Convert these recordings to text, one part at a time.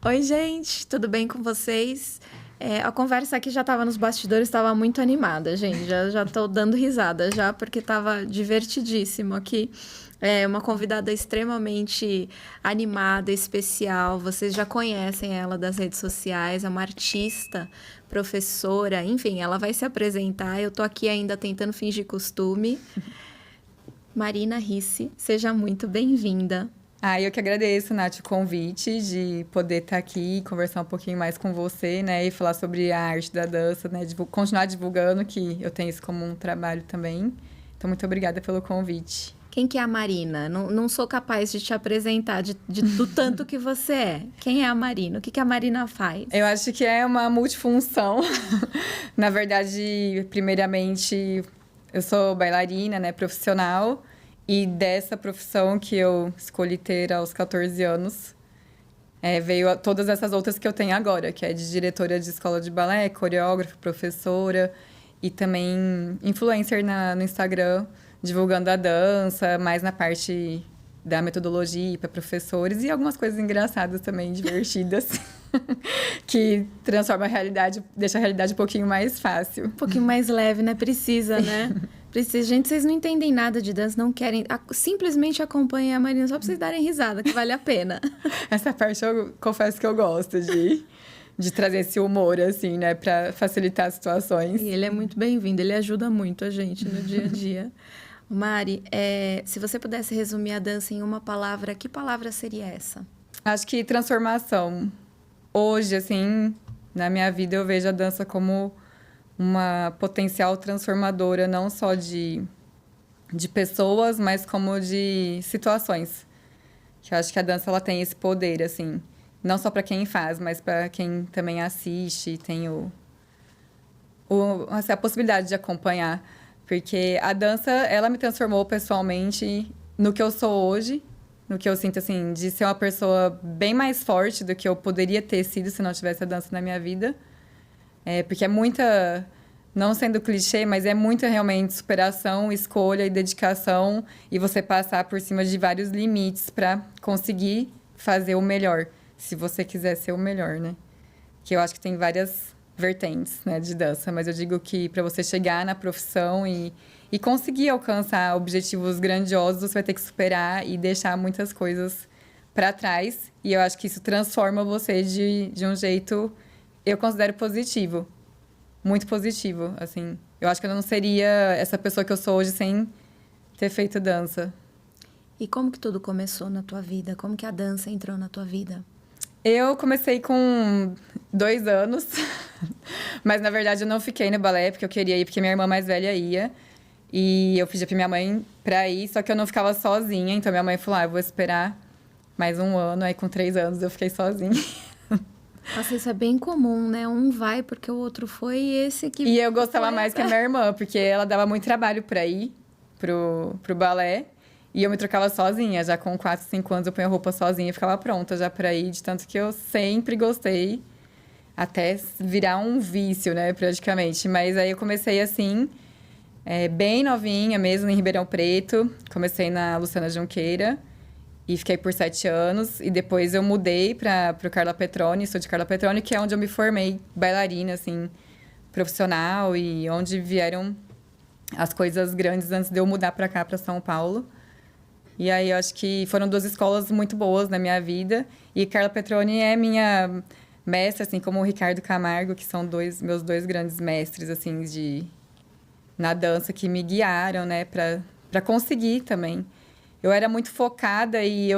Oi, gente, tudo bem com vocês? A conversa aqui já estava nos bastidores, estava muito animada, gente. Já tô dando risada já, porque estava divertidíssimo aqui. É uma convidada extremamente animada, especial. Vocês já conhecem ela das redes sociais, é uma artista, professora, enfim, ela vai se apresentar. Eu tô aqui ainda tentando fingir costume. Marina Risse, seja muito bem-vinda. Eu que agradeço, Nath, o convite de poder estar aqui e conversar um pouquinho mais com você, né? E falar sobre a arte da dança, né? Continuar divulgando, que eu tenho isso como um trabalho também. Então, muito obrigada pelo convite. Quem que é a Marina? Não sou capaz de te apresentar do tanto que você é. Quem é a Marina? O que a Marina faz? Eu acho que é uma multifunção. Na verdade, primeiramente, eu sou bailarina, né? Profissional. E dessa profissão que eu escolhi ter aos 14 anos, veio todas essas outras que eu tenho agora, que é de diretora de escola de balé, coreógrafa, professora e também influencer no Instagram, divulgando a dança, mais na parte da metodologia para professores e algumas coisas engraçadas também, divertidas, que transforma a realidade, deixa a realidade um pouquinho mais fácil. Um pouquinho mais leve, né? Precisa, né? Precisa. Gente, vocês não entendem nada de dança, não querem... Simplesmente acompanhem a Marina só pra vocês darem risada, que vale a pena. Essa parte eu confesso que eu gosto de trazer esse humor, assim, né? Pra facilitar as situações. E ele é muito bem-vindo, ele ajuda muito a gente no dia a dia. Mari, se você pudesse resumir a dança em uma palavra, que palavra seria essa? Acho que transformação. Hoje, assim, na minha vida, eu vejo a dança como uma potencial transformadora, não só de pessoas, mas como de situações. Que eu acho que a dança ela tem esse poder, assim. Não só para quem faz, mas para quem também assiste, tem assim, a possibilidade de acompanhar. Porque a dança, ela me transformou pessoalmente no que eu sou hoje, no que eu sinto, assim, de ser uma pessoa bem mais forte do que eu poderia ter sido se não tivesse a dança na minha vida. Porque é muita, não sendo clichê, mas é muita realmente superação, escolha e dedicação, e você passar por cima de vários limites para conseguir fazer o melhor, se você quiser ser o melhor, né? Que eu acho que tem várias vertentes, né, de dança, mas eu digo que para você chegar na profissão e conseguir alcançar objetivos grandiosos, você vai ter que superar e deixar muitas coisas para trás, e eu acho que isso transforma você de um jeito, eu considero positivo, muito positivo, assim. Eu acho que eu não seria essa pessoa que eu sou hoje sem ter feito dança. E como que tudo começou na tua vida? Como que a dança entrou na tua vida? Eu comecei com 2 anos, mas na verdade eu não fiquei no balé porque eu queria ir, porque minha irmã mais velha ia. E eu pedi pra minha mãe pra ir, só que eu não ficava sozinha, então minha mãe falou: eu vou esperar mais um ano. Aí com 3 anos eu fiquei sozinha. Nossa, isso é bem comum, né? Um vai porque o outro foi e esse que... E eu gostava mais que a minha irmã, porque ela dava muito trabalho pra ir pro balé. E eu me trocava sozinha, já com 4, 5 anos eu punha roupa sozinha e ficava pronta já pra ir, de tanto que eu sempre gostei, até virar um vício, né, praticamente. Mas aí eu comecei assim, bem novinha mesmo, em Ribeirão Preto. Comecei na Luciana Junqueira e fiquei por 7 anos. E depois eu mudei pro Carla Petroni, sou de Carla Petroni, que é onde eu me formei bailarina, assim, profissional, e onde vieram as coisas grandes antes de eu mudar pra cá, pra São Paulo. E aí eu acho que foram 2 escolas muito boas na minha vida. E Carla Petroni é minha mestra, assim como o Ricardo Camargo, que são meus dois grandes mestres, assim, na dança, que me guiaram, né, pra conseguir também. Eu era muito focada e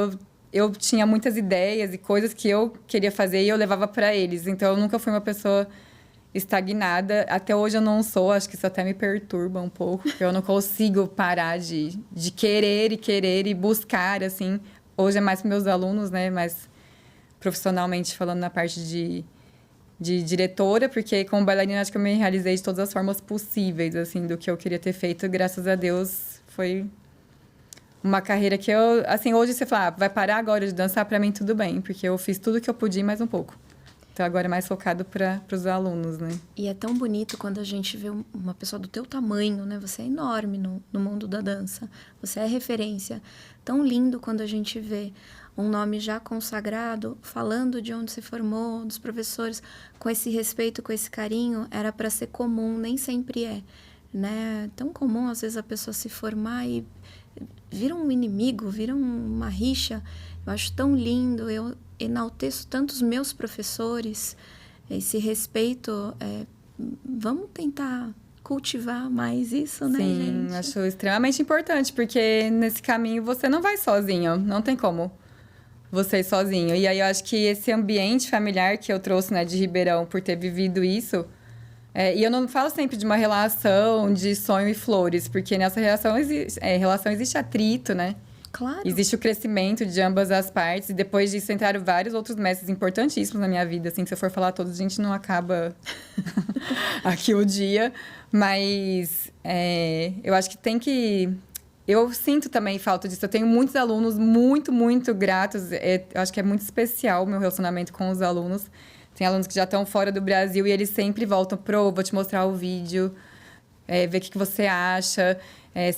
eu tinha muitas ideias e coisas que eu queria fazer e eu levava para eles. Então eu nunca fui uma pessoa estagnada. Até hoje eu não sou, acho que isso até me perturba um pouco. Eu não consigo parar de querer e buscar, assim. Hoje é mais para meus alunos, né? Mais profissionalmente falando na parte de diretora, porque como bailarina acho que eu me realizei de todas as formas possíveis, assim, do que eu queria ter feito. Graças a Deus, foi uma carreira que eu... Assim, hoje você fala, vai parar agora de dançar? Para mim, tudo bem, porque eu fiz tudo que eu podia e mais um pouco. Então, agora é mais focado para os alunos, né? E é tão bonito quando a gente vê uma pessoa do teu tamanho, né? Você é enorme no mundo da dança. Você é referência. Tão lindo quando a gente vê um nome já consagrado, falando de onde se formou, dos professores, com esse respeito, com esse carinho, era para ser comum, nem sempre é, né? É tão comum, às vezes, a pessoa se formar e vira um inimigo, vira uma rixa. Eu acho tão lindo, eu enalteço tantos meus professores, esse respeito, vamos tentar cultivar mais isso, né, Sim, gente? acho extremamente importante, porque nesse caminho você não vai sozinho, não tem como você ir sozinho. E aí eu acho que esse ambiente familiar que eu trouxe, né, de Ribeirão, por ter vivido isso, e eu não falo sempre de uma relação de sonho e flores, porque nessa relação existe atrito, né? Claro. Existe o crescimento de ambas as partes. E depois disso entraram vários outros mestres importantíssimos na minha vida. Assim, se eu for falar todos, a gente não acaba aqui o dia. Mas eu acho que tem que... Eu sinto também falta disso. Eu tenho muitos alunos muito, muito gratos. Eu acho que é muito especial o meu relacionamento com os alunos. Tem alunos que já estão fora do Brasil e eles sempre voltam vou te mostrar o vídeo, ver o que você acha.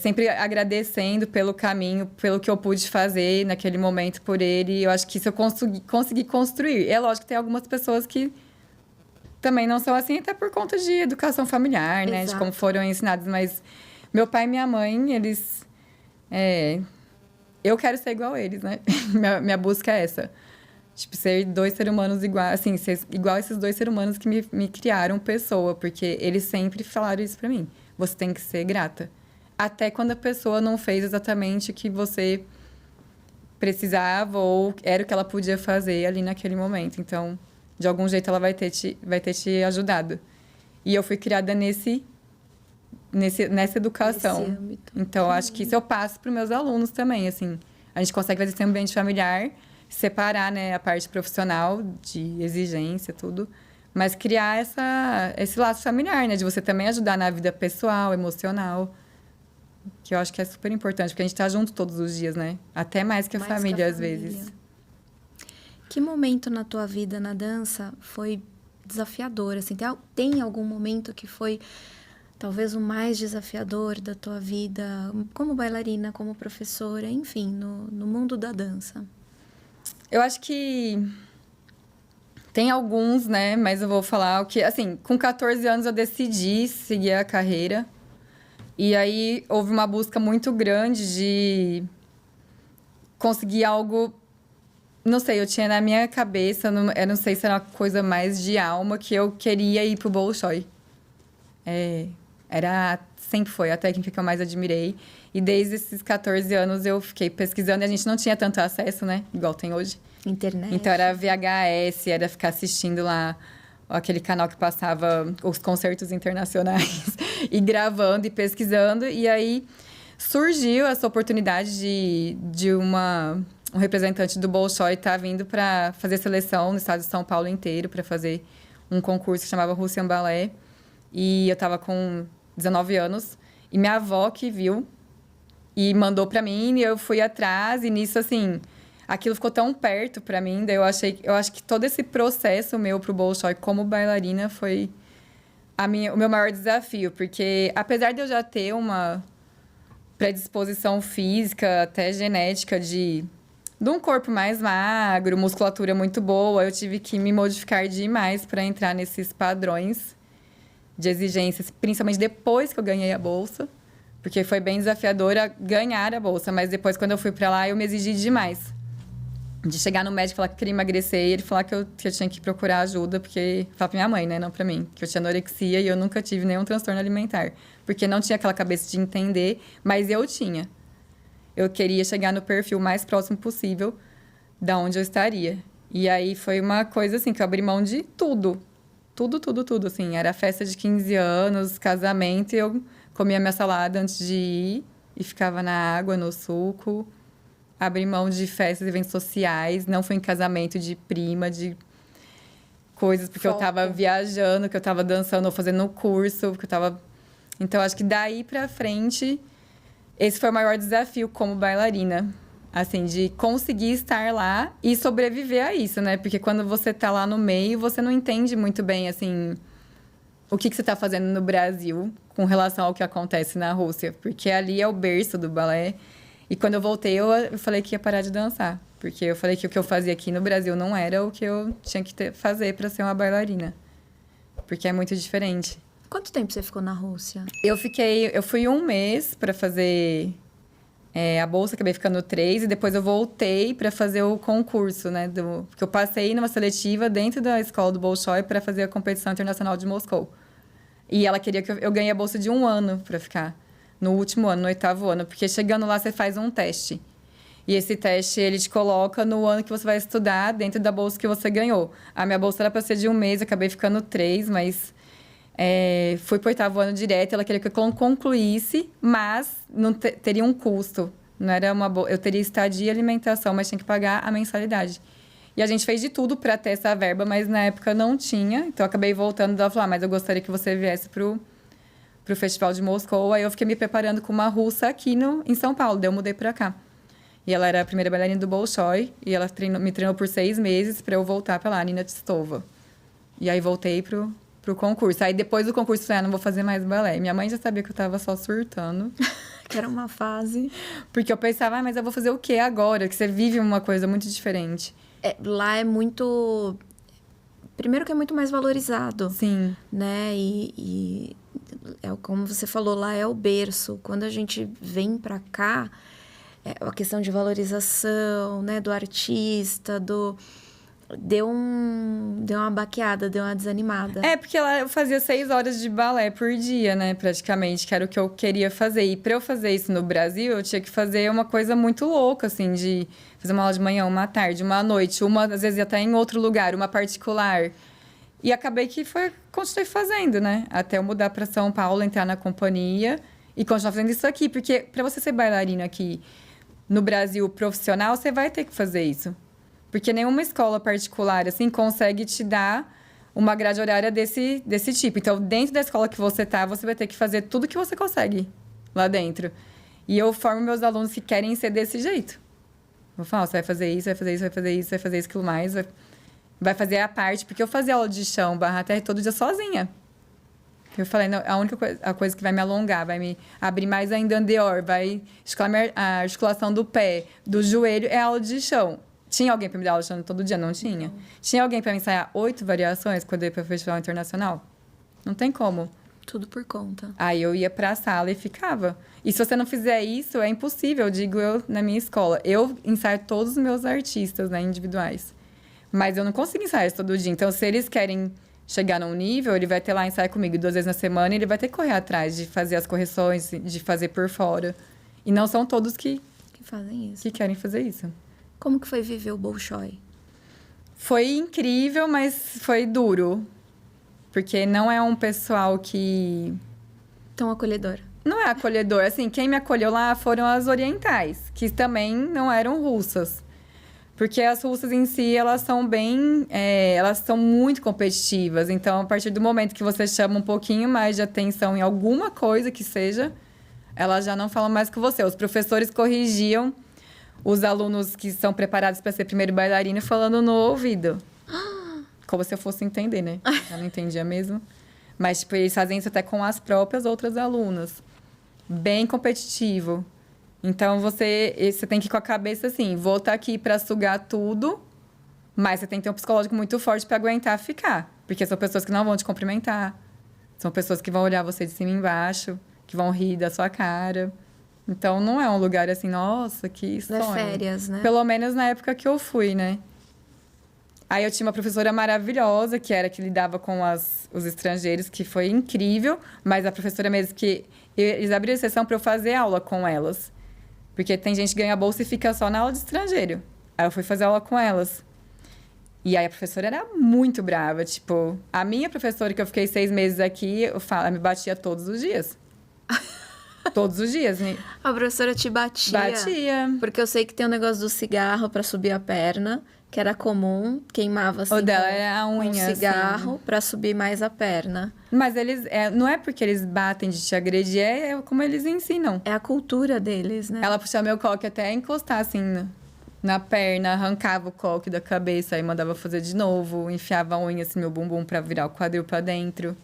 Sempre agradecendo pelo caminho, pelo que eu pude fazer naquele momento por ele. Eu acho que isso eu consegui construir. É lógico que tem algumas pessoas que também não são assim, até por conta de educação familiar, né? Exato. De como foram ensinados. Mas meu pai e minha mãe, eles... eu quero ser igual a eles, né? Minha busca é essa. Tipo, ser dois seres humanos iguais, assim, ser igual a esses dois seres humanos que me criaram pessoa. Porque eles sempre falaram isso pra mim. Você tem que ser grata. Até quando a pessoa não fez exatamente o que você precisava ou era o que ela podia fazer ali naquele momento. Então, de algum jeito, ela vai ter te ajudado. E eu fui criada nessa educação. Nesse âmbito. Então, acho que isso eu passo para os meus alunos também, assim. A gente consegue fazer esse ambiente familiar, separar, né, a parte profissional, de exigência, tudo. Mas criar esse laço familiar, né? De você também ajudar na vida pessoal, emocional. Que eu acho que é super importante, porque a gente tá junto todos os dias, né? Até mais que a família, às vezes. Que momento na tua vida na dança foi desafiador? Assim, tem algum momento que foi talvez o mais desafiador da tua vida, como bailarina, como professora, enfim, no mundo da dança? Eu acho que tem alguns, né? Mas eu vou falar o que... Assim, com 14 anos eu decidi seguir a carreira. E aí, houve uma busca muito grande de conseguir algo... Não sei, eu tinha na minha cabeça, eu não sei se era uma coisa mais de alma, que eu queria ir pro Bolshoi. Sempre foi a técnica que eu mais admirei. E desde esses 14 anos eu fiquei pesquisando. E a gente não tinha tanto acesso, né? Igual tem hoje. Internet. Então, era VHS, era ficar assistindo lá... aquele canal que passava os concertos internacionais e gravando e pesquisando. E aí surgiu essa oportunidade de um representante do Bolshoi estar vindo para fazer seleção no estado de São Paulo inteiro, para fazer um concurso que chamava Russian Ballet. E eu estava com 19 anos. E minha avó que viu e mandou para mim, e eu fui atrás. E nisso, assim... aquilo ficou tão perto pra mim, daí eu acho que todo esse processo meu pro Bolshoi como bailarina foi o meu maior desafio, porque apesar de eu já ter uma predisposição física, até genética de um corpo mais magro, musculatura muito boa, eu tive que me modificar demais para entrar nesses padrões de exigências, principalmente depois que eu ganhei a bolsa, porque foi bem desafiadora ganhar a bolsa, mas depois quando eu fui para lá eu me exigi demais. De chegar no médico e falar que queria emagrecer e ele falar que eu tinha que procurar ajuda, porque... falar pra minha mãe, né? Não pra mim. Que eu tinha anorexia e eu nunca tive nenhum transtorno alimentar. Porque não tinha aquela cabeça de entender, mas eu tinha. Eu queria chegar no perfil mais próximo possível da onde eu estaria. E aí foi uma coisa, assim, que eu abri mão de tudo. Tudo, tudo, tudo, assim. Era festa de 15 anos, casamento, e eu comia minha salada antes de ir. E ficava na água, no suco... abri mão de festas, eventos sociais. Não fui em casamento de prima, de coisas. Porque eu tava viajando, que eu tava dançando ou fazendo curso. Porque eu tava... Então, acho que daí pra frente... esse foi o maior desafio como bailarina. Assim, de conseguir estar lá e sobreviver a isso, né? Porque quando você tá lá no meio, você não entende muito bem, assim... o que você tá fazendo no Brasil com relação ao que acontece na Rússia. Porque ali é o berço do balé. E quando eu voltei, eu falei que ia parar de dançar. Porque eu falei que o que eu fazia aqui no Brasil não era o que eu tinha que fazer para ser uma bailarina. Porque é muito diferente. Quanto tempo você ficou na Rússia? Eu fui 1 mês para fazer a bolsa, acabei ficando 3, e depois eu voltei para fazer o concurso, né? Porque eu passei numa seletiva dentro da escola do Bolshoi para fazer a competição internacional de Moscou. E ela queria que eu ganhe a bolsa de 1 ano para ficar. No último ano, no 8º ano. Porque chegando lá, você faz um teste. E esse teste, ele te coloca no ano que você vai estudar dentro da bolsa que você ganhou. A minha bolsa era para ser de 1 mês, eu acabei ficando 3, mas... fui pro 8º ano direto, ela queria que eu concluísse, mas não teria um custo. Não era eu teria estadia e alimentação, mas tinha que pagar a mensalidade. E a gente fez de tudo para ter essa verba, mas na época não tinha. Então, eu acabei voltando e ela falou, mas eu gostaria que você viesse pro Festival de Moscou. Aí eu fiquei me preparando com uma russa aqui em São Paulo, daí eu mudei para cá. E ela era a primeira bailarina do Bolshoi, e ela me treinou por 6 meses para eu voltar para lá, Nina Tistova. E aí voltei pro concurso. Aí depois do concurso eu falei, não vou fazer mais balé. Minha mãe já sabia que eu tava só surtando. Que era uma fase. Porque eu pensava, mas eu vou fazer o quê agora? Que você vive uma coisa muito diferente. Lá é muito... Primeiro que é muito mais valorizado. Sim. Né? E como você falou, lá é o berço. Quando a gente vem pra cá, a questão de valorização, né? Do artista, deu uma baqueada, deu uma desanimada. Porque lá eu fazia 6 horas de balé por dia, né? Praticamente, que era o que eu queria fazer. E pra eu fazer isso no Brasil, eu tinha que fazer uma coisa muito louca, assim, de fazer uma aula de manhã, uma à tarde, uma à noite, uma, às vezes, até em outro lugar, uma particular. E acabei que continuei fazendo, né? Até eu mudar pra São Paulo, entrar na companhia e continuar fazendo isso aqui. Porque pra você ser bailarina aqui no Brasil profissional, você vai ter que fazer isso. Porque nenhuma escola particular, assim, consegue te dar uma grade horária desse tipo. Então, dentro da escola que você tá, você vai ter que fazer tudo que você consegue lá dentro. E eu formo meus alunos que querem ser desse jeito. Vou falar, você vai fazer isso, vai fazer isso, vai fazer isso, vai fazer isso, aquilo mais. Vai fazer a parte. Porque eu fazia aula de chão, barra terra, todo dia sozinha. Eu falei, não, a única coisa que vai me alongar, vai me abrir mais ainda andeor, vai esticar a articulação do pé, do joelho, é aula de chão. Tinha alguém para me dar aula de chão todo dia? Não tinha. Tinha alguém para me ensaiar 8 variações quando eu ia para o Festival Internacional? Não tem como. Tudo por conta. Aí eu ia para a sala e ficava. E se você não fizer isso, é impossível, digo eu, na minha escola. Eu ensaio todos os meus artistas, né, individuais. Mas eu não consigo ensaiar isso todo dia. Então, se eles querem chegar num nível, ele vai ter lá ensaio comigo 2 vezes na semana e ele vai ter que correr atrás de fazer as correções, de fazer por fora. E não são todos que fazem isso. Que querem fazer isso. Como que foi viver o Bolshoi? Foi incrível, mas foi duro. Porque não é um pessoal que... Tão acolhedor. Não é acolhedor. Assim, quem me acolheu lá foram as orientais, que também não eram russas. Porque as russas em si, elas são bem... elas são muito competitivas. Então, a partir do momento que você chama um pouquinho mais de atenção em alguma coisa que seja, elas já não falam mais com você. Os professores corrigiam os alunos que são preparados para ser primeiro bailarino falando no ouvido. Como se eu fosse entender, né? Eu não entendia mesmo. Mas, tipo, eles fazem isso até com as próprias outras alunas. Bem competitivo. Então, você tem que ir com a cabeça assim, vou estar aqui para sugar tudo, mas você tem que ter um psicológico muito forte para aguentar ficar. Porque são pessoas que não vão te cumprimentar. São pessoas que vão olhar você de cima e embaixo, que vão rir da sua cara. Então, não é um lugar assim, nossa, que sonho. Não é férias, né? Pelo menos na época que eu fui, né? Aí eu tinha uma professora maravilhosa, que lidava com os estrangeiros, que foi incrível. Mas a professora mesmo que... Eles abriram exceção para eu fazer aula com elas. Porque tem gente que ganha bolsa e fica só na aula de estrangeiro. Aí eu fui fazer aula com elas. E aí a professora era muito brava. Tipo, a minha professora, que eu fiquei 6 meses aqui, ela me batia todos os dias. Todos os dias. A professora te batia? Batia. Porque eu sei que tem um negócio do cigarro para subir a perna, que era comum, queimava assim. O dela era a unha, um cigarro assim. Para subir mais a perna. Mas eles... não é porque eles batem de te agredir, é como eles ensinam. É a cultura deles, né? Ela puxava meu coque até encostar, assim, na perna, arrancava o coque da cabeça, aí mandava fazer de novo, enfiava a unha, assim, meu bumbum pra virar o quadril pra dentro.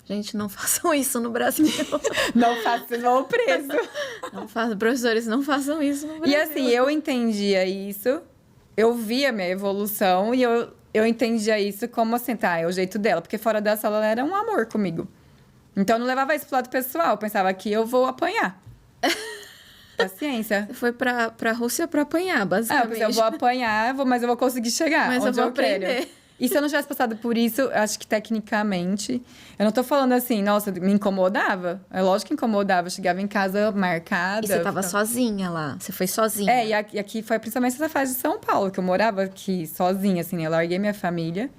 Gente, não façam isso no Brasil. Não façam, vocês vão preso. Não façam, professores, não façam isso no Brasil. E assim, eu entendia isso, eu via a minha evolução e eu entendia isso como assim, tá, é o jeito dela. Porque fora da sala ela era um amor comigo. Então eu não levava isso pro lado pessoal, eu pensava que eu vou apanhar. Paciência. Você foi pra Rússia pra apanhar, basicamente. Eu vou apanhar, mas eu vou conseguir chegar Mas onde eu vou quero. aprender. E se eu não tivesse passado por isso, acho que tecnicamente... Eu não tô falando assim, nossa, me incomodava. É lógico que incomodava. Eu chegava em casa marcada. E você tava sozinha lá? Você foi sozinha? É, e aqui foi principalmente essa fase de São Paulo, que eu morava aqui sozinha, assim. Eu larguei minha família.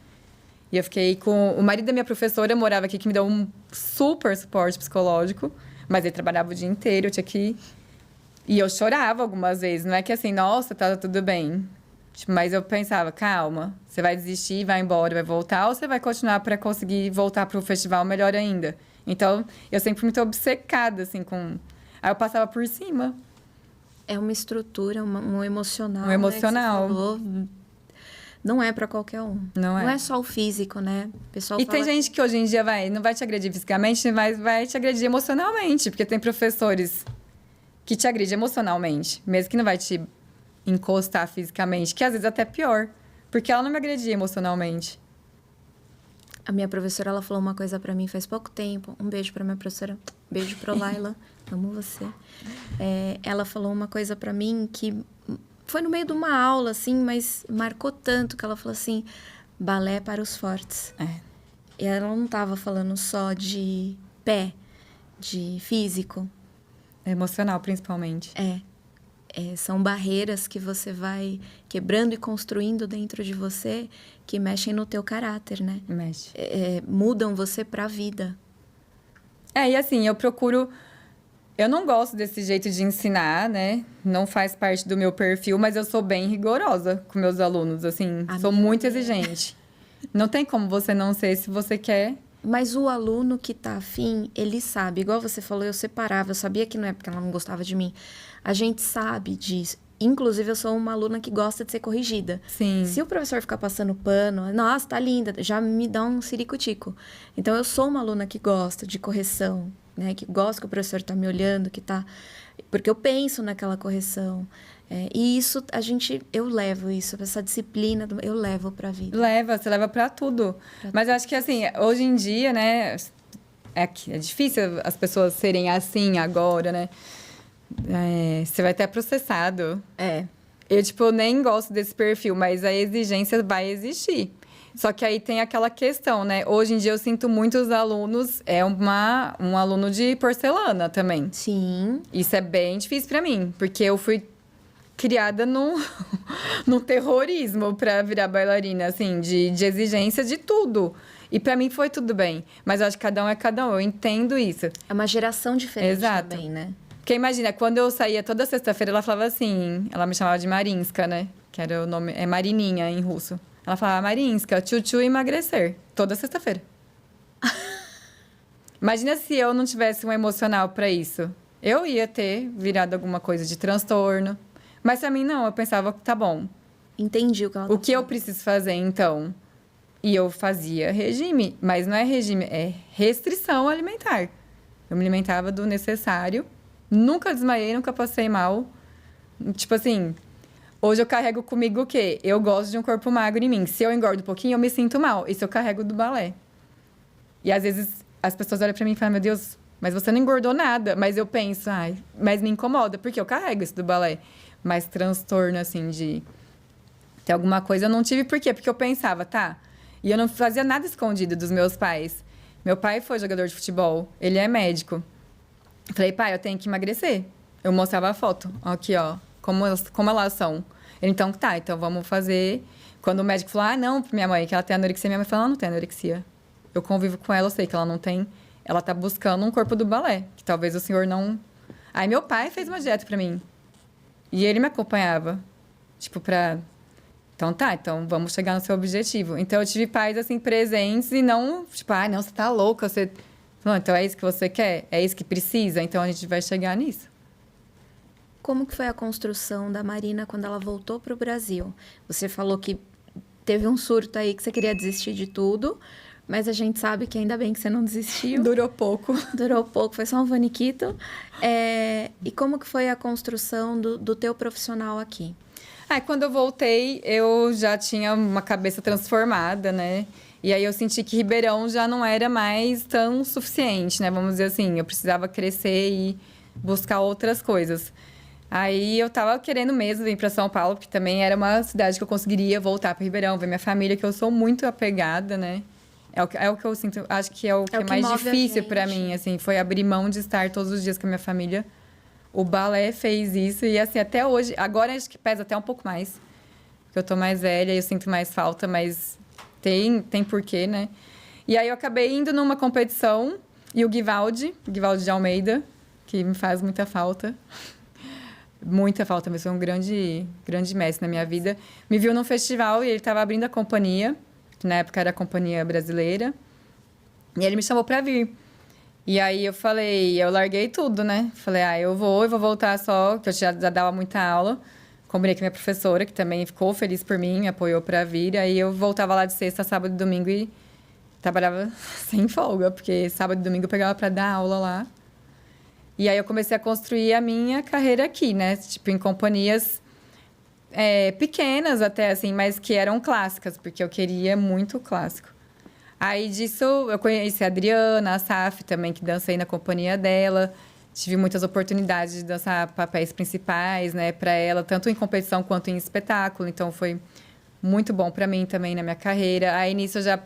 E eu fiquei com... O marido da minha professora morava aqui, que me deu um super suporte psicológico. Mas ele trabalhava o dia inteiro, eu tinha que... E eu chorava algumas vezes. Não é que assim, nossa, tá tudo bem. Mas eu pensava, calma, você vai desistir, vai embora, vai voltar, ou você vai continuar para conseguir voltar para o festival melhor ainda? Então, eu sempre fui muito obcecada, assim, com... Aí eu passava por cima. É uma estrutura, um emocional. Um emocional. Né, que você falou. Não é para qualquer um. Não é. Não é só o físico, né? O pessoal E fala tem gente que hoje em dia não vai te agredir fisicamente, mas vai te agredir emocionalmente. Porque tem professores que te agridem emocionalmente, mesmo que não vai te encostar fisicamente, que às vezes até é pior, porque ela não me agredia emocionalmente. A minha professora, ela falou uma coisa pra mim faz pouco tempo. Um beijo pra minha professora. Beijo pro Laila. Amo você. Ela falou uma coisa pra mim que foi no meio de uma aula, assim, mas marcou tanto que ela falou assim, balé é para os fortes. E ela não tava falando só de pé, de físico. Emocional, principalmente. São barreiras que você vai quebrando e construindo dentro de você que mexem no teu caráter, né? Mexe. Mudam você pra vida. E assim, eu procuro... Eu não gosto desse jeito de ensinar, né? Não faz parte do meu perfil, mas eu sou bem rigorosa com meus alunos, assim. Sou muito exigente. Não tem como você não ser se você quer. Mas o aluno que tá afim, ele sabe. Igual você falou, eu separava. Eu sabia que não é porque ela não gostava de mim. A gente sabe disso. Inclusive, eu sou uma aluna que gosta de ser corrigida. Sim. Se o professor ficar passando pano, nossa, tá linda, já me dá um ciricutico. Então, eu sou uma aluna que gosta de correção, né? Que gosta que o professor tá me olhando, que tá... Porque eu penso naquela correção. E isso, eu levo isso, essa disciplina, eu levo pra vida. Você leva pra tudo. Mas eu acho que, assim, hoje em dia, né? É difícil as pessoas serem assim agora, né? Você vai ter processado. Eu, nem gosto desse perfil, mas a exigência vai existir. Só que aí tem aquela questão, né? Hoje em dia eu sinto muitos alunos, um aluno de porcelana também. Sim. Isso é bem difícil pra mim, porque eu fui criada num terrorismo pra virar bailarina, assim, de exigência de tudo. E pra mim foi tudo bem. Mas eu acho que cada um é cada um, eu entendo isso. É uma geração diferente. Exato. Também, né? Porque imagina, quando eu saía toda sexta-feira, ela falava assim... Ela me chamava de Marinska, né? Que era o nome... É Marininha, em russo. Ela falava Marinska, tchutchu emagrecer. Toda sexta-feira. Imagina se eu não tivesse um emocional pra isso. Eu ia ter virado alguma coisa de transtorno. Mas pra mim, não. Eu pensava, tá bom. Entendi o que ela tá O que eu preciso fazer, então? E eu fazia regime. Mas não é regime, é restrição alimentar. Eu me alimentava do necessário. Nunca desmaiei, nunca passei mal. Tipo assim, hoje eu carrego comigo o quê? Eu gosto de um corpo magro em mim. Se eu engordo um pouquinho, eu me sinto mal. Isso eu carrego do balé. E às vezes as pessoas olham pra mim e falam, meu Deus, mas você não engordou nada. Mas eu penso, mas me incomoda, porque eu carrego isso do balé. Mas transtorno, assim, de ter alguma coisa, eu não tive. Por quê? Porque eu pensava, tá. E eu não fazia nada escondido dos meus pais. Meu pai foi jogador de futebol, ele é médico. Falei, pai, eu tenho que emagrecer. Eu mostrava a foto. Aqui, ó, como elas são. Ele, então, tá, então vamos fazer. Quando o médico falou, não, pra minha mãe, que ela tem anorexia, minha mãe falou, ela não tem anorexia. Eu convivo com ela, eu sei que ela não tem. Ela tá buscando um corpo do balé, que talvez o senhor não... Aí meu pai fez uma dieta pra mim. E ele me acompanhava. Tipo, Então tá, então vamos chegar no seu objetivo. Então eu tive pais, assim, presentes e não, tipo, não, você tá louca, você... Não, então é isso que você quer? É isso que precisa? Então a gente vai chegar nisso. Como que foi a construção da Marina quando ela voltou para o Brasil? Você falou que teve um surto aí que você queria desistir de tudo, mas a gente sabe que ainda bem que você não desistiu. Durou pouco. Durou pouco, foi só um vaniquito. E como que foi a construção do teu profissional aqui? Quando eu voltei, eu já tinha uma cabeça transformada, né? E aí eu senti que Ribeirão já não era mais tão suficiente, né? Vamos dizer assim, eu precisava crescer e buscar outras coisas. Aí eu tava querendo mesmo vir para São Paulo, porque também era uma cidade que eu conseguiria voltar para Ribeirão, ver minha família, que eu sou muito apegada, né? É o que eu sinto, acho que é o que é mais difícil para mim, assim, foi abrir mão de estar todos os dias com a minha família. O balé fez isso e, assim, até hoje... Agora acho que pesa até um pouco mais, porque eu tô mais velha e eu sinto mais falta, mas tem porquê, né? E aí eu acabei indo numa competição e o Guivaldi de Almeida, que me faz muita falta. Muita falta, mas foi um grande mestre na minha vida. Me viu num festival e ele estava abrindo a companhia, que na época era a Companhia Brasileira, e ele me chamou para vir. E aí eu larguei tudo, né? Falei, eu vou voltar só, que eu já dava muita aula. Combinei com minha professora, que também ficou feliz por mim, me apoiou para vir. Aí eu voltava lá de sexta, sábado e domingo e trabalhava sem folga, porque sábado e domingo eu pegava para dar aula lá. E aí eu comecei a construir a minha carreira aqui, né? Tipo, em companhias pequenas até, assim, mas que eram clássicas, porque eu queria muito clássico. Aí disso eu conheci a Adriana, a Saf também, que dancei na companhia dela. Tive muitas oportunidades de dançar papéis principais, né, para ela, tanto em competição quanto em espetáculo. Então foi muito bom para mim também na minha carreira. Aí nisso eu já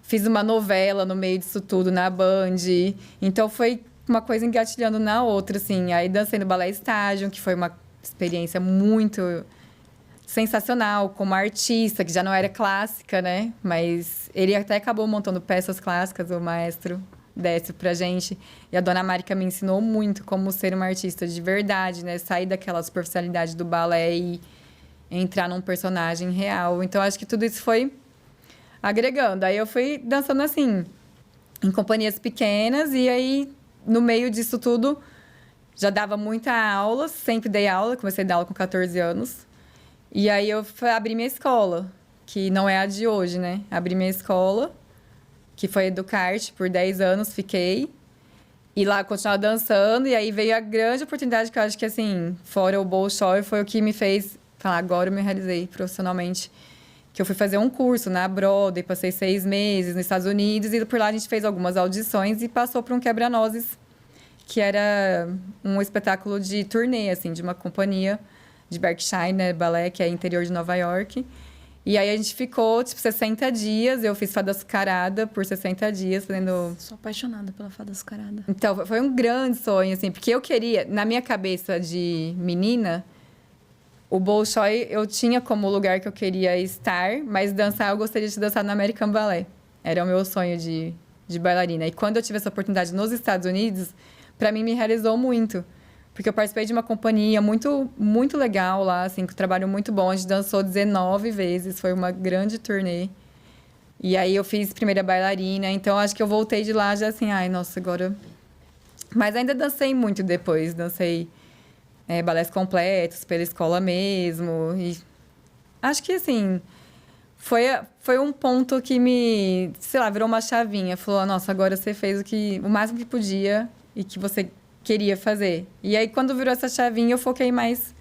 fiz uma novela no meio disso tudo na Band. Então foi uma coisa engatilhando na outra, assim. Aí dancei no Balé Estágio, que foi uma experiência muito sensacional como artista, que já não era clássica, né? Mas ele até acabou montando peças clássicas, o maestro Décio, pra gente. E a dona Marica me ensinou muito como ser uma artista de verdade, né? Sair daquela superficialidade do balé e entrar num personagem real. Então, acho que tudo isso foi agregando. Aí eu fui dançando assim, em companhias pequenas, e aí, no meio disso tudo, já dava muita aula, sempre dei aula, comecei a dar aula com 14 anos. E aí eu abri minha escola, que não é a de hoje, né? Abri minha escola, que foi Educarte, por 10 anos fiquei. E lá continuava dançando, e aí veio a grande oportunidade que eu acho que, assim, fora o Bolshoi, foi o que me fez falar, agora eu me realizei profissionalmente. Que eu fui fazer um curso na Broadway, passei 6 meses nos Estados Unidos, e por lá a gente fez algumas audições e passou por um Quebra-Nozes, que era um espetáculo de turnê, assim, de uma companhia de Berkshire, né, balé, que é interior de Nova York. E aí a gente ficou, tipo, 60 dias. Eu fiz Fada Açucarada por 60 dias, fazendo... Sou apaixonada pela Fada Açucarada. Então, foi um grande sonho, assim, porque eu queria, na minha cabeça de menina, o Bolshoi eu tinha como lugar que eu queria estar, mas dançar, eu gostaria de dançar no American Ballet. Era o meu sonho de bailarina. E quando eu tive essa oportunidade nos Estados Unidos, para mim me realizou muito. Porque eu participei de uma companhia muito, muito legal lá, assim, com um trabalho muito bom. A gente dançou 19 vezes, foi uma grande turnê. E aí eu fiz primeira bailarina, então acho que eu voltei de lá já assim, ai, nossa, agora... Mas ainda dancei muito depois, dancei balés completos pela escola mesmo. E acho que, assim, foi um ponto que me, sei lá, virou uma chavinha. Falou, nossa, agora você fez o máximo que podia e que você queria fazer. E aí, quando virou essa chavinha, eu foquei mais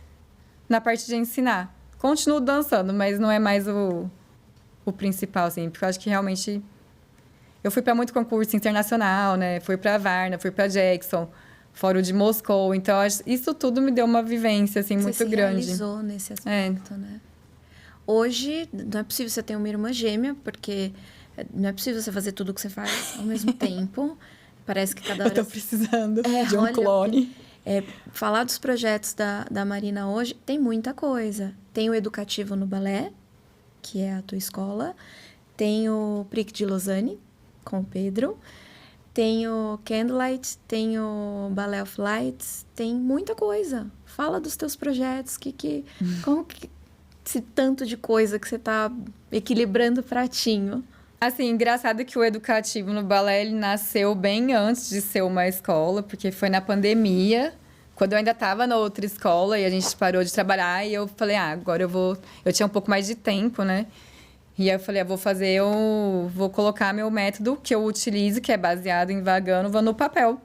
na parte de ensinar. Continuo dançando, mas não é mais o principal, assim. Porque eu acho que realmente... Eu fui para muito concurso internacional, né? Fui para Varna, fui para Jackson, Fórum de Moscou. Então, isso tudo me deu uma vivência, assim, muito grande. Você se realizou nesse aspecto, né? Hoje, não é possível você ter uma irmã gêmea, porque não é possível você fazer tudo o que você faz ao mesmo tempo. Parece que cada hora... Eu tô precisando de um clone. Falar dos projetos da Marina hoje, tem muita coisa. Tem o Educativo no Balé, que é a tua escola. Tem o Pric de Lausanne, com o Pedro. Tem o Candlelight, tem o Ballet of Lights. Tem muita coisa. Fala dos teus projetos, como que esse tanto de coisa que você tá equilibrando o pratinho. Assim, engraçado que o Educativo no Balé, ele nasceu bem antes de ser uma escola, porque foi na pandemia, quando eu ainda estava na outra escola e a gente parou de trabalhar, e eu falei, agora eu vou... Eu tinha um pouco mais de tempo, né? E aí eu falei, vou colocar meu método que eu utilizo, que é baseado em Vaganova, no papel.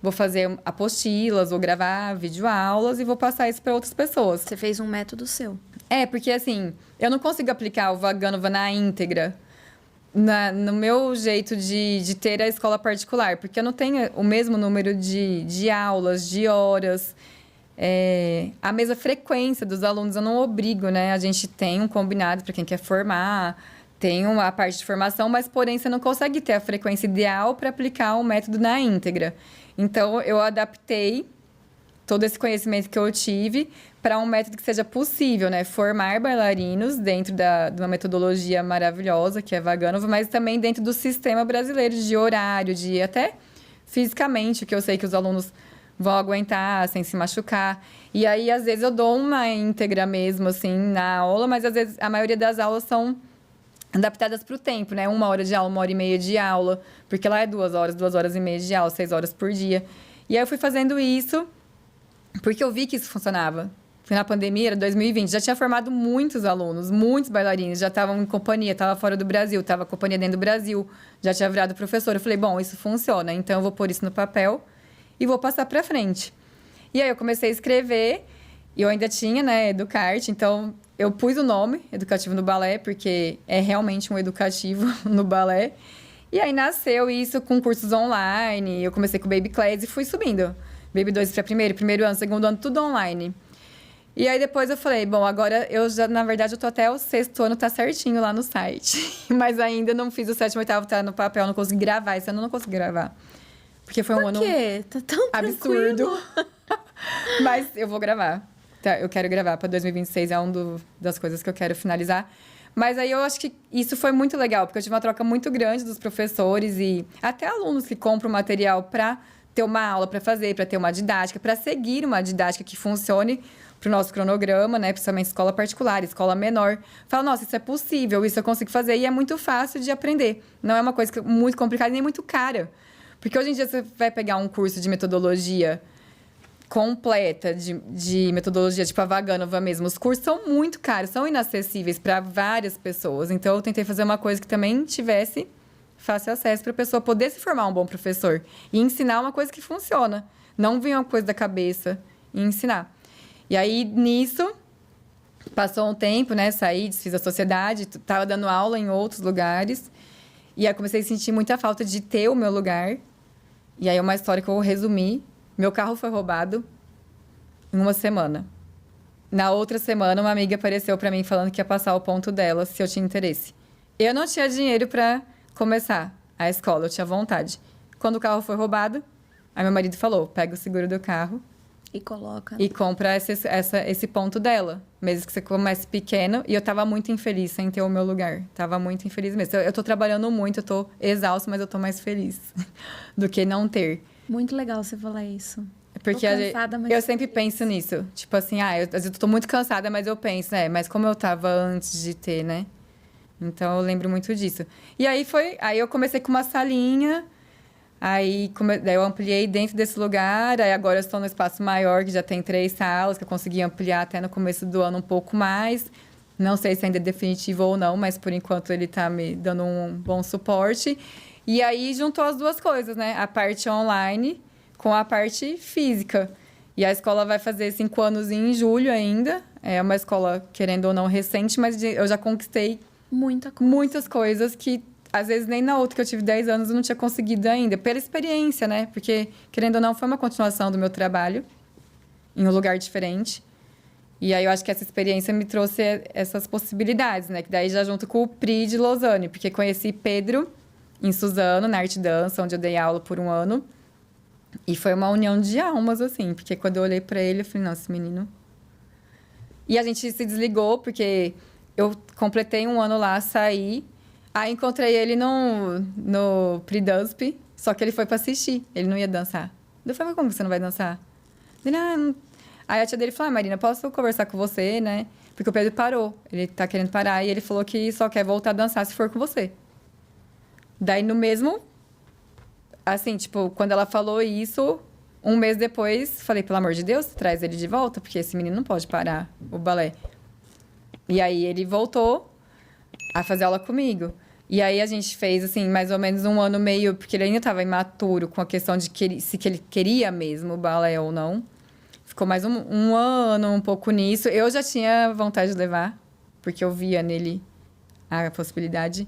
Vou fazer apostilas, vou gravar videoaulas e vou passar isso para outras pessoas. Você fez um método seu. Porque assim, eu não consigo aplicar o Vaganova na íntegra, no meu jeito de ter a escola particular, porque eu não tenho o mesmo número de aulas, de horas, a mesma frequência dos alunos, eu não obrigo, né? A gente tem um combinado para quem quer formar, tem uma parte de formação, mas porém você não consegue ter a frequência ideal para aplicar o método na íntegra. Então, eu adaptei todo esse conhecimento que eu tive para um método que seja possível, né? Formar bailarinos dentro de uma metodologia maravilhosa, que é Vaganova, mas também dentro do sistema brasileiro de horário, de até fisicamente, que eu sei que os alunos vão aguentar sem se machucar. E aí, às vezes, eu dou uma íntegra mesmo, assim, na aula, mas às vezes a maioria das aulas são adaptadas para o tempo, né? 1 hora de aula, 1 hora e meia de aula, porque lá é 2 horas e meia de aula, 6 horas por dia. E aí eu fui fazendo isso porque eu vi que isso funcionava. Foi na pandemia, era 2020, já tinha formado muitos alunos, muitos bailarinos, já estavam em companhia, estava fora do Brasil, estava companhia dentro do Brasil, já tinha virado professora. Eu falei, bom, isso funciona, então eu vou pôr isso no papel e vou passar para frente. E aí eu comecei a escrever, e eu ainda tinha, né, Educarte, então eu pus o nome Educativo no Balé, porque é realmente um educativo no balé. E aí nasceu isso com cursos online, eu comecei com o Baby Class e fui subindo. Baby 2 para primeiro ano, segundo ano, tudo online. E aí depois eu falei, bom, agora eu já, na verdade, eu tô até o 6º ano, tá certinho lá no site. Mas ainda não fiz o 7º, 8º, tá no papel, não consegui gravar. Esse ano eu não consegui gravar. Porque foi um ano Por quê? Tá tão absurdo. Mas eu vou gravar. Tá, eu quero gravar para 2026, é das coisas que eu quero finalizar. Mas aí eu acho que isso foi muito legal, porque eu tive uma troca muito grande dos professores e até alunos que compram material para ter uma aula para fazer, para ter uma didática, para seguir uma didática que funcione para o nosso cronograma, né? Principalmente escola particular, escola menor. Fala, nossa, isso é possível, isso eu consigo fazer e é muito fácil de aprender. Não é uma coisa muito complicada nem muito cara. Porque hoje em dia você vai pegar um curso de metodologia completa de metodologia, tipo a Vaganova mesmo. Os cursos são muito caros, são inacessíveis para várias pessoas. Então, eu tentei fazer uma coisa que também tivesse fácil acesso para a pessoa poder se formar um bom professor e ensinar uma coisa que funciona. Não vir uma coisa da cabeça e ensinar. E aí, nisso, passou um tempo, né? Saí, desfiz a sociedade, estava dando aula em outros lugares. E aí, comecei a sentir muita falta de ter o meu lugar. E aí, é uma história que eu vou resumir. Meu carro foi roubado em uma semana. Na outra semana, uma amiga apareceu para mim falando que ia passar o ponto dela, se eu tinha interesse. Eu não tinha dinheiro para começar a escola, eu tinha vontade. Quando o carro foi roubado, aí meu marido falou, pega o seguro do carro e coloca. E compra esse ponto dela. Mesmo que você comece pequeno. E eu tava muito infeliz sem ter o meu lugar. Tava muito infeliz mesmo. Eu tô trabalhando muito, eu tô exausta, mas eu tô mais feliz do que não ter. Muito legal você falar isso. Porque tô cansada, mas eu sempre penso nisso. Tipo assim, às vezes eu tô muito cansada, mas eu penso, né? Mas como eu tava antes de ter, né? Então eu lembro muito disso. E aí eu comecei com uma salinha. Daí eu ampliei dentro desse lugar. Aí agora eu estou no espaço maior, que já tem 3 salas, que eu consegui ampliar até no começo do ano um pouco mais. Não sei se ainda é definitivo ou não, mas por enquanto ele tá me dando um bom suporte. E aí juntou as duas coisas, né? A parte online com a parte física. E a escola vai fazer 5 anos em julho ainda. É uma escola, querendo ou não, recente, mas eu já conquistei muitas coisas que, às vezes, nem na outra que eu tive 10 anos eu não tinha conseguido ainda. Pela experiência, né? Porque, querendo ou não, foi uma continuação do meu trabalho em um lugar diferente. E aí eu acho que essa experiência me trouxe essas possibilidades, né? Que daí já junto com o Pri de Lausanne, porque conheci Pedro em Suzano, na Arte Dança, onde eu dei aula por 1 ano. E foi uma união de almas, assim, porque quando eu olhei pra ele, eu falei, nossa, esse menino... E a gente se desligou, porque eu completei 1 ano lá, saí. Aí encontrei ele no Pre-Dansp, só que ele foi pra assistir, ele não ia dançar. Eu falei, mas como você não vai dançar? Ele, não... Aí a tia dele falou, Marina, posso conversar com você, né? Porque o Pedro parou, ele tá querendo parar, e ele falou que só quer voltar a dançar se for com você. Daí no mesmo... Assim, tipo, quando ela falou isso, 1 mês depois, falei, pelo amor de Deus, traz ele de volta, porque esse menino não pode parar o balé. E aí ele voltou, a fazer aula comigo. E aí a gente fez, assim, mais ou menos um ano meio... Porque ele ainda estava imaturo com a questão de se que ele queria mesmo o balé ou não. Ficou mais um ano, um pouco nisso. Eu já tinha vontade de levar, porque eu via nele a possibilidade.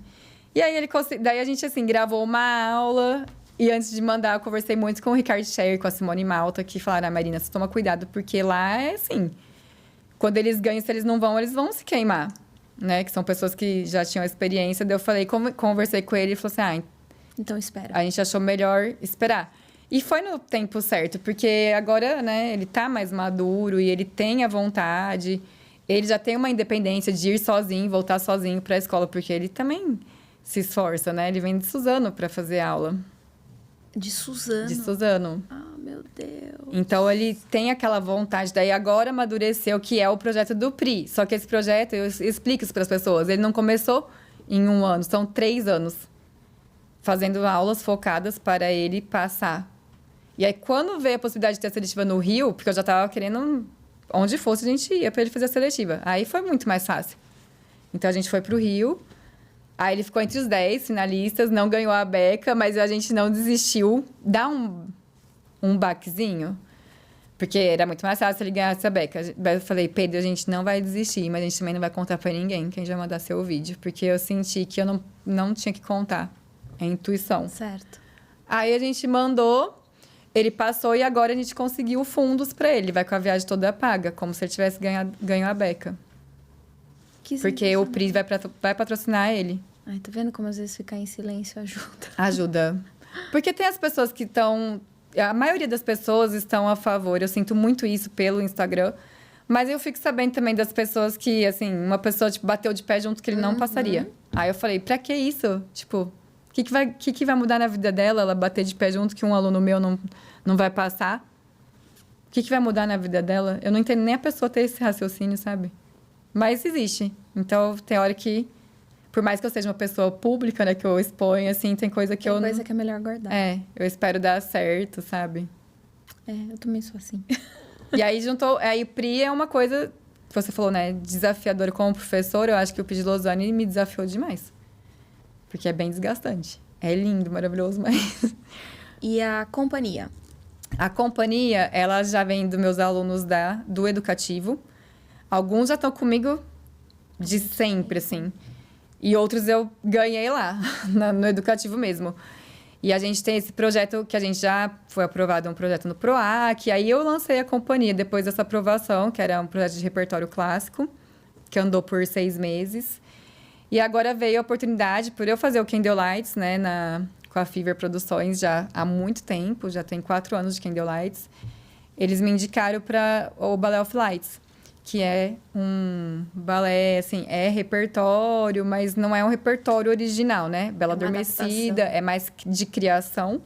E aí daí a gente, assim, gravou uma aula. E antes de mandar, eu conversei muito com o Ricardo Scher, com a Simone Malta, que falaram, Marina, você toma cuidado, porque lá é assim... Quando eles ganham, se eles não vão, eles vão se queimar. Né? Que são pessoas que já tinham experiência. Daí eu falei, conversei com ele e falou assim, então espera. A gente achou melhor esperar. E foi no tempo certo, porque agora, né, ele tá mais maduro e ele tem a vontade. Ele já tem uma independência de ir sozinho, voltar sozinho para a escola, porque ele também se esforça, né? Ele vem de Suzano para fazer aula. De Suzano? De Suzano. Ah, meu Deus. Então, ele tem aquela vontade. Daí, agora amadureceu, que é o projeto do PRI. Só que esse projeto, eu explico isso para as pessoas, ele não começou em um ano, são 3 anos. Fazendo aulas focadas para ele passar. E aí, quando veio a possibilidade de ter a seletiva no Rio, porque eu já estava querendo, onde fosse, a gente ia para ele fazer a seletiva. Aí, foi muito mais fácil. Então, a gente foi para o Rio. Aí, ele ficou entre os 10 finalistas, não ganhou a beca, mas a gente não desistiu. Dá um baquezinho, porque era muito mais fácil ele ganhasse a beca. Eu falei, Pedro, a gente não vai desistir, mas a gente também não vai contar pra ninguém quem já mandar seu vídeo, porque eu senti que eu não tinha que contar. É intuição. Certo. Aí a gente mandou, ele passou e agora a gente conseguiu fundos pra ele. Vai com a viagem toda paga, como se ele tivesse ganho a beca. Porque o PRI vai patrocinar ele. Ai, tá vendo como às vezes ficar em silêncio ajuda? Ajuda. Porque tem as pessoas que estão... A maioria das pessoas estão a favor. Eu sinto muito isso pelo Instagram. Mas eu fico sabendo também das pessoas que, assim, uma pessoa, tipo, bateu de pé junto que ele não passaria. Aí eu falei, pra que isso? Tipo, o que vai mudar na vida dela? Ela bater de pé junto que um aluno meu não vai passar? O que vai mudar na vida dela? Eu não entendo nem a pessoa ter esse raciocínio, sabe? Mas existe. Então, tem hora que... Por mais que eu seja uma pessoa pública, né? Que eu exponho, assim, tem coisa que tem coisa que é melhor guardar. Eu espero dar certo, sabe? Eu também sou assim. E aí juntou... Aí o PRI é uma coisa... Que você falou, né? Desafiadora como professor. Eu acho que o PRI de Lausanne me desafiou demais. Porque é bem desgastante. É lindo, maravilhoso, mas... E a companhia? A companhia, ela já vem dos meus alunos do educativo. Alguns já estão comigo de sempre, assim. E outros eu ganhei lá, no educativo mesmo. E a gente tem esse projeto que a gente já foi aprovado, um projeto no PROAC. E aí eu lancei a companhia depois dessa aprovação, que era um projeto de repertório clássico, que andou por 6 meses. E agora veio a oportunidade, por eu fazer o Candle Lights, né, com a Fever Produções já há muito tempo, já tem 4 anos de Candle Lights. Eles me indicaram para o Ballet of Lights, que é um balé, assim, é repertório, mas não é um repertório original, né? Bela Adormecida, é mais de criação.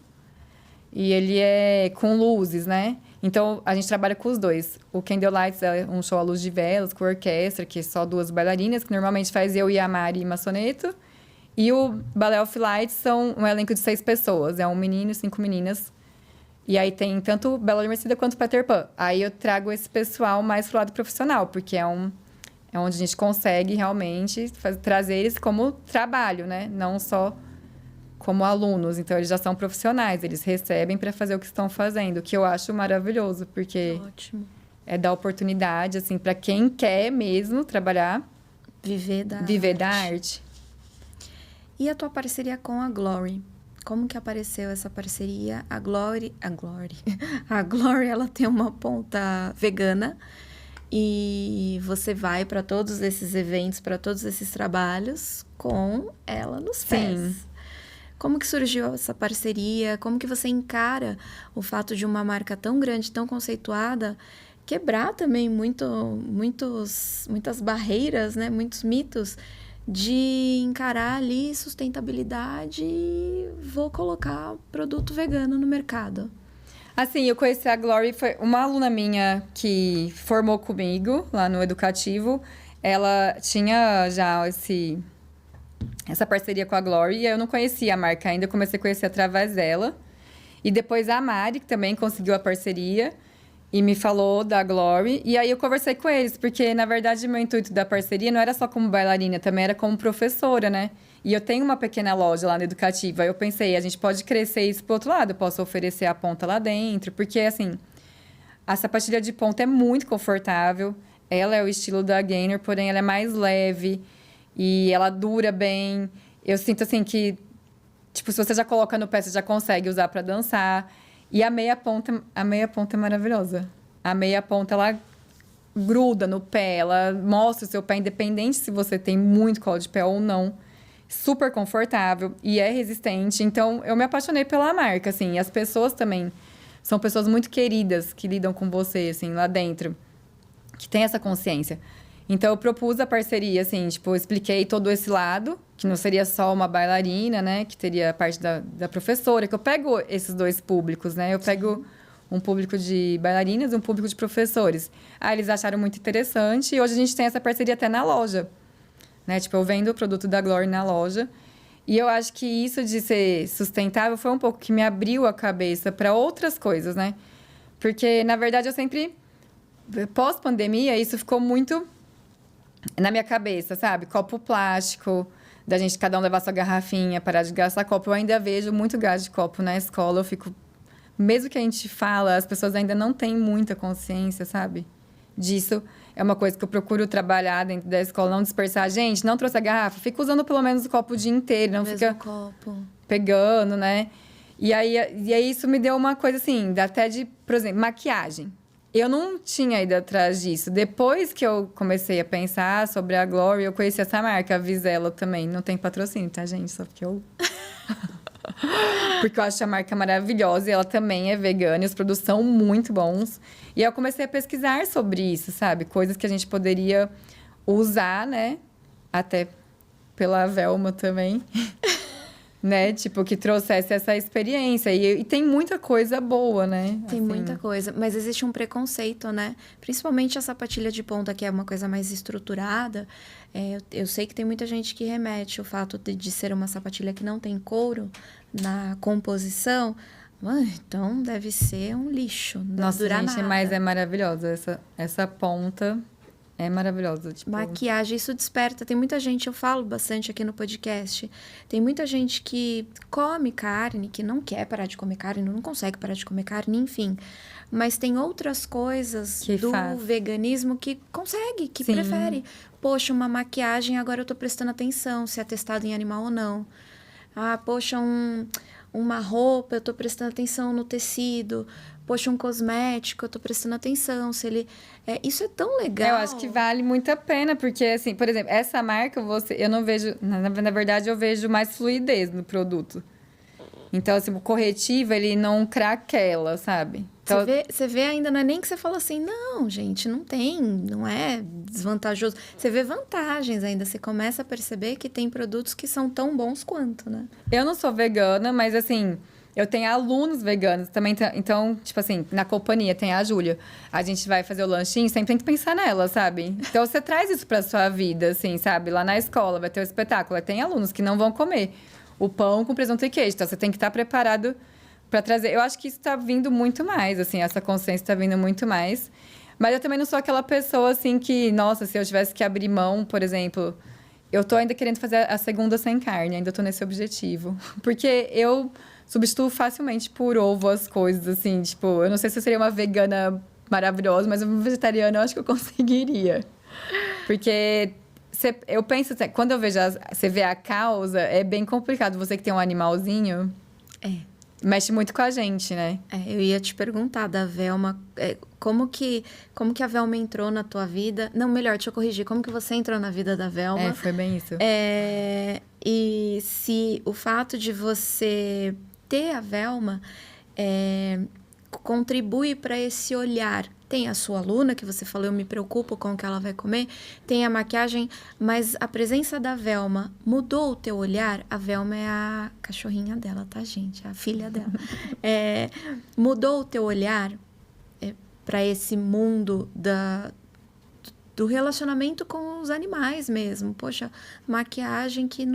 E ele é com luzes, né? Então, a gente trabalha com os dois. O Candle Lights é um show à luz de velas, com orquestra, que é só 2 bailarinas, que normalmente faz eu e a Mari Massoneto. E o Ballet of Lights são um elenco de 6 pessoas. É um menino e 5 meninas. E aí tem tanto Bela Adormecida quanto Peter Pan. Aí eu trago esse pessoal mais pro lado profissional, porque é onde a gente consegue realmente trazer eles como trabalho, né? Não só como alunos. Então, eles já são profissionais, eles recebem para fazer o que estão fazendo, o que eu acho maravilhoso, porque ótimo. É dar oportunidade, assim, para quem quer mesmo trabalhar, viver da arte. E a tua parceria com a Glory? Como que apareceu essa parceria? A Glory, ela tem uma ponta vegana e você vai para todos esses eventos, para todos esses trabalhos com ela nos pés. Sim. Como que surgiu essa parceria? Como que você encara o fato de uma marca tão grande, tão conceituada, quebrar também muitas barreiras, né? Muitos mitos de encarar ali sustentabilidade e vou colocar produto vegano no mercado? Assim, eu conheci a Glory, foi uma aluna minha que formou comigo lá no educativo. Ela tinha já essa parceria com a Glory e eu não conhecia a marca ainda, eu comecei a conhecer através dela. E depois a Mari, que também conseguiu a parceria. e me falou da Glory. E aí eu conversei com eles, porque na verdade meu intuito da parceria não era só como bailarina, também era como professora, né? E eu tenho uma pequena loja lá na Educativa. Aí eu pensei, a gente pode crescer isso pro outro lado. Eu posso oferecer a ponta lá dentro, porque assim, a sapatilha de ponta é muito confortável. Ela é o estilo da Gainer, porém ela é mais leve e ela dura bem. Eu sinto assim que, tipo, se você já coloca no pé, você já consegue usar para dançar. E a meia ponta é maravilhosa. A meia ponta, ela gruda no pé, ela mostra o seu pé, independente se você tem muito colo de pé ou não. Super confortável e é resistente. Então, eu me apaixonei pela marca, assim. E as pessoas também são pessoas muito queridas que lidam com você, assim, lá dentro. Que tem essa consciência. Então, eu propus a parceria, assim, tipo, eu expliquei todo esse lado, que não seria só uma bailarina, né? Que teria a parte da professora, que eu pego esses dois públicos, né? Eu pego um público de bailarinas e um público de professores. Aí, eles acharam muito interessante e hoje a gente tem essa parceria até na loja. Né? Tipo, eu vendo o produto da Glory na loja. E eu acho que isso de ser sustentável foi um pouco que me abriu a cabeça para outras coisas, né? Porque, na verdade, eu sempre... Pós-pandemia, isso ficou muito na minha cabeça, sabe? Copo plástico, da gente cada um levar sua garrafinha, parar de gastar copo. Eu ainda vejo muito gasto de copo na escola. Eu fico... Mesmo que a gente fala, as pessoas ainda não têm muita consciência, sabe? Disso. É uma coisa que eu procuro trabalhar dentro da escola, não dispersar. Gente, não trouxe a garrafa, fica usando pelo menos o copo o dia inteiro, não fica copo. Pegando, né? E aí isso me deu uma coisa assim, até de, por exemplo, maquiagem. Eu não tinha ido atrás disso. Depois que eu comecei a pensar sobre a Glory, eu conheci essa marca, a Vizela também. Não tem patrocínio, tá, gente? Só porque eu... Porque eu acho a marca maravilhosa e ela também é vegana e os produtos são muito bons. E aí eu comecei a pesquisar sobre isso, sabe? Coisas que a gente poderia usar, né? Até pela Velma também. Né? Tipo, que trouxesse essa experiência. E tem muita coisa boa, né? Tem assim. muita coisa. Mas existe um preconceito, né? Principalmente a sapatilha de ponta, que é uma coisa mais estruturada. Eu sei que tem muita gente que remete o fato de ser uma sapatilha que não tem couro na composição. Então, deve ser um lixo. Não Nossa, deve durar gente, nada. mas é maravilhosa. Essa ponta é maravilhosa. Tipo... Maquiagem, isso desperta. Tem muita gente, eu falo bastante aqui no podcast, tem muita gente que come carne, que não quer parar de comer carne, não consegue parar de comer carne, enfim. Mas tem outras coisas que do faz. Veganismo que consegue, que Sim. prefere. Poxa, uma maquiagem, agora eu tô prestando atenção se é testado em animal ou não. Ah, poxa, uma roupa, eu tô prestando atenção no tecido. Poxa, um cosmético, eu tô prestando atenção se ele... isso é tão legal. Eu acho que vale muito a pena, porque, assim, por exemplo, essa marca, eu não vejo... Na verdade, eu vejo mais fluidez no produto. Então, assim, o corretivo, ele não craquela, sabe? Então, Você vê ainda, não é nem que você fala assim, não, gente, não é desvantajoso. Você vê vantagens ainda, você começa a perceber que tem produtos que são tão bons quanto, né? eu não sou vegana, mas, assim... Eu tenho alunos veganos também, então, tipo assim, na companhia tem a Júlia. A gente vai fazer o lanchinho, sempre tem que pensar nela, sabe? Então, você traz isso pra sua vida, assim, sabe? Lá na escola vai ter o espetáculo. Tem alunos que não vão comer o pão com presunto e queijo. Então, você tem que estar preparado pra trazer. Eu acho que isso tá vindo muito mais, assim, essa consciência tá vindo muito mais. Mas eu também não sou aquela pessoa, assim, que... Nossa, se eu tivesse que abrir mão, por exemplo... Eu tô ainda querendo fazer a segunda sem carne, ainda tô nesse objetivo. Porque eu... substituo facilmente por ovo as coisas, assim, tipo... Eu não sei se eu seria uma vegana maravilhosa, mas uma vegetariana eu acho que eu conseguiria. Porque eu penso... Quando eu vejo... Você vê a causa, é bem complicado. Você que tem um animalzinho... Mexe muito com a gente, né? Eu ia te perguntar da Velma... Como que a Velma entrou na tua vida? Não, melhor, deixa eu corrigir. Como que você entrou na vida da Velma? Foi bem isso. E se o fato de você ter a Velma contribui para esse olhar. Tem a sua aluna, que você falou, eu me preocupo com o que ela vai comer. Tem a maquiagem, mas a presença da Velma mudou o teu olhar? A Velma é a cachorrinha dela, tá, gente? A filha dela. Mudou o teu olhar para esse mundo do relacionamento com os animais mesmo. Poxa, maquiagem que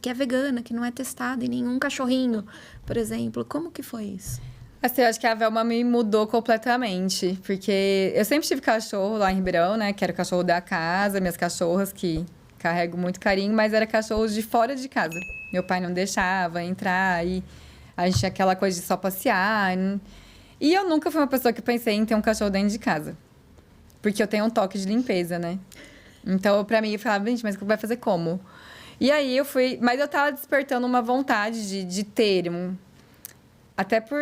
é vegana, que não é testada em nenhum cachorrinho, por exemplo. Como que foi isso? Assim, eu acho que a Velma me mudou completamente. Porque eu sempre tive cachorro lá em Ribeirão, né? Que era o cachorro da casa, minhas cachorras, que carrego muito carinho. Mas era cachorros de fora de casa. Meu pai não deixava entrar. E a gente tinha aquela coisa de só passear. E eu nunca fui uma pessoa que pensei em ter um cachorro dentro de casa. Porque eu tenho um toque de limpeza, né? Então, pra mim, eu falava, gente, mas vai fazer como? E aí eu fui... Mas eu tava despertando uma vontade de ter um... Até por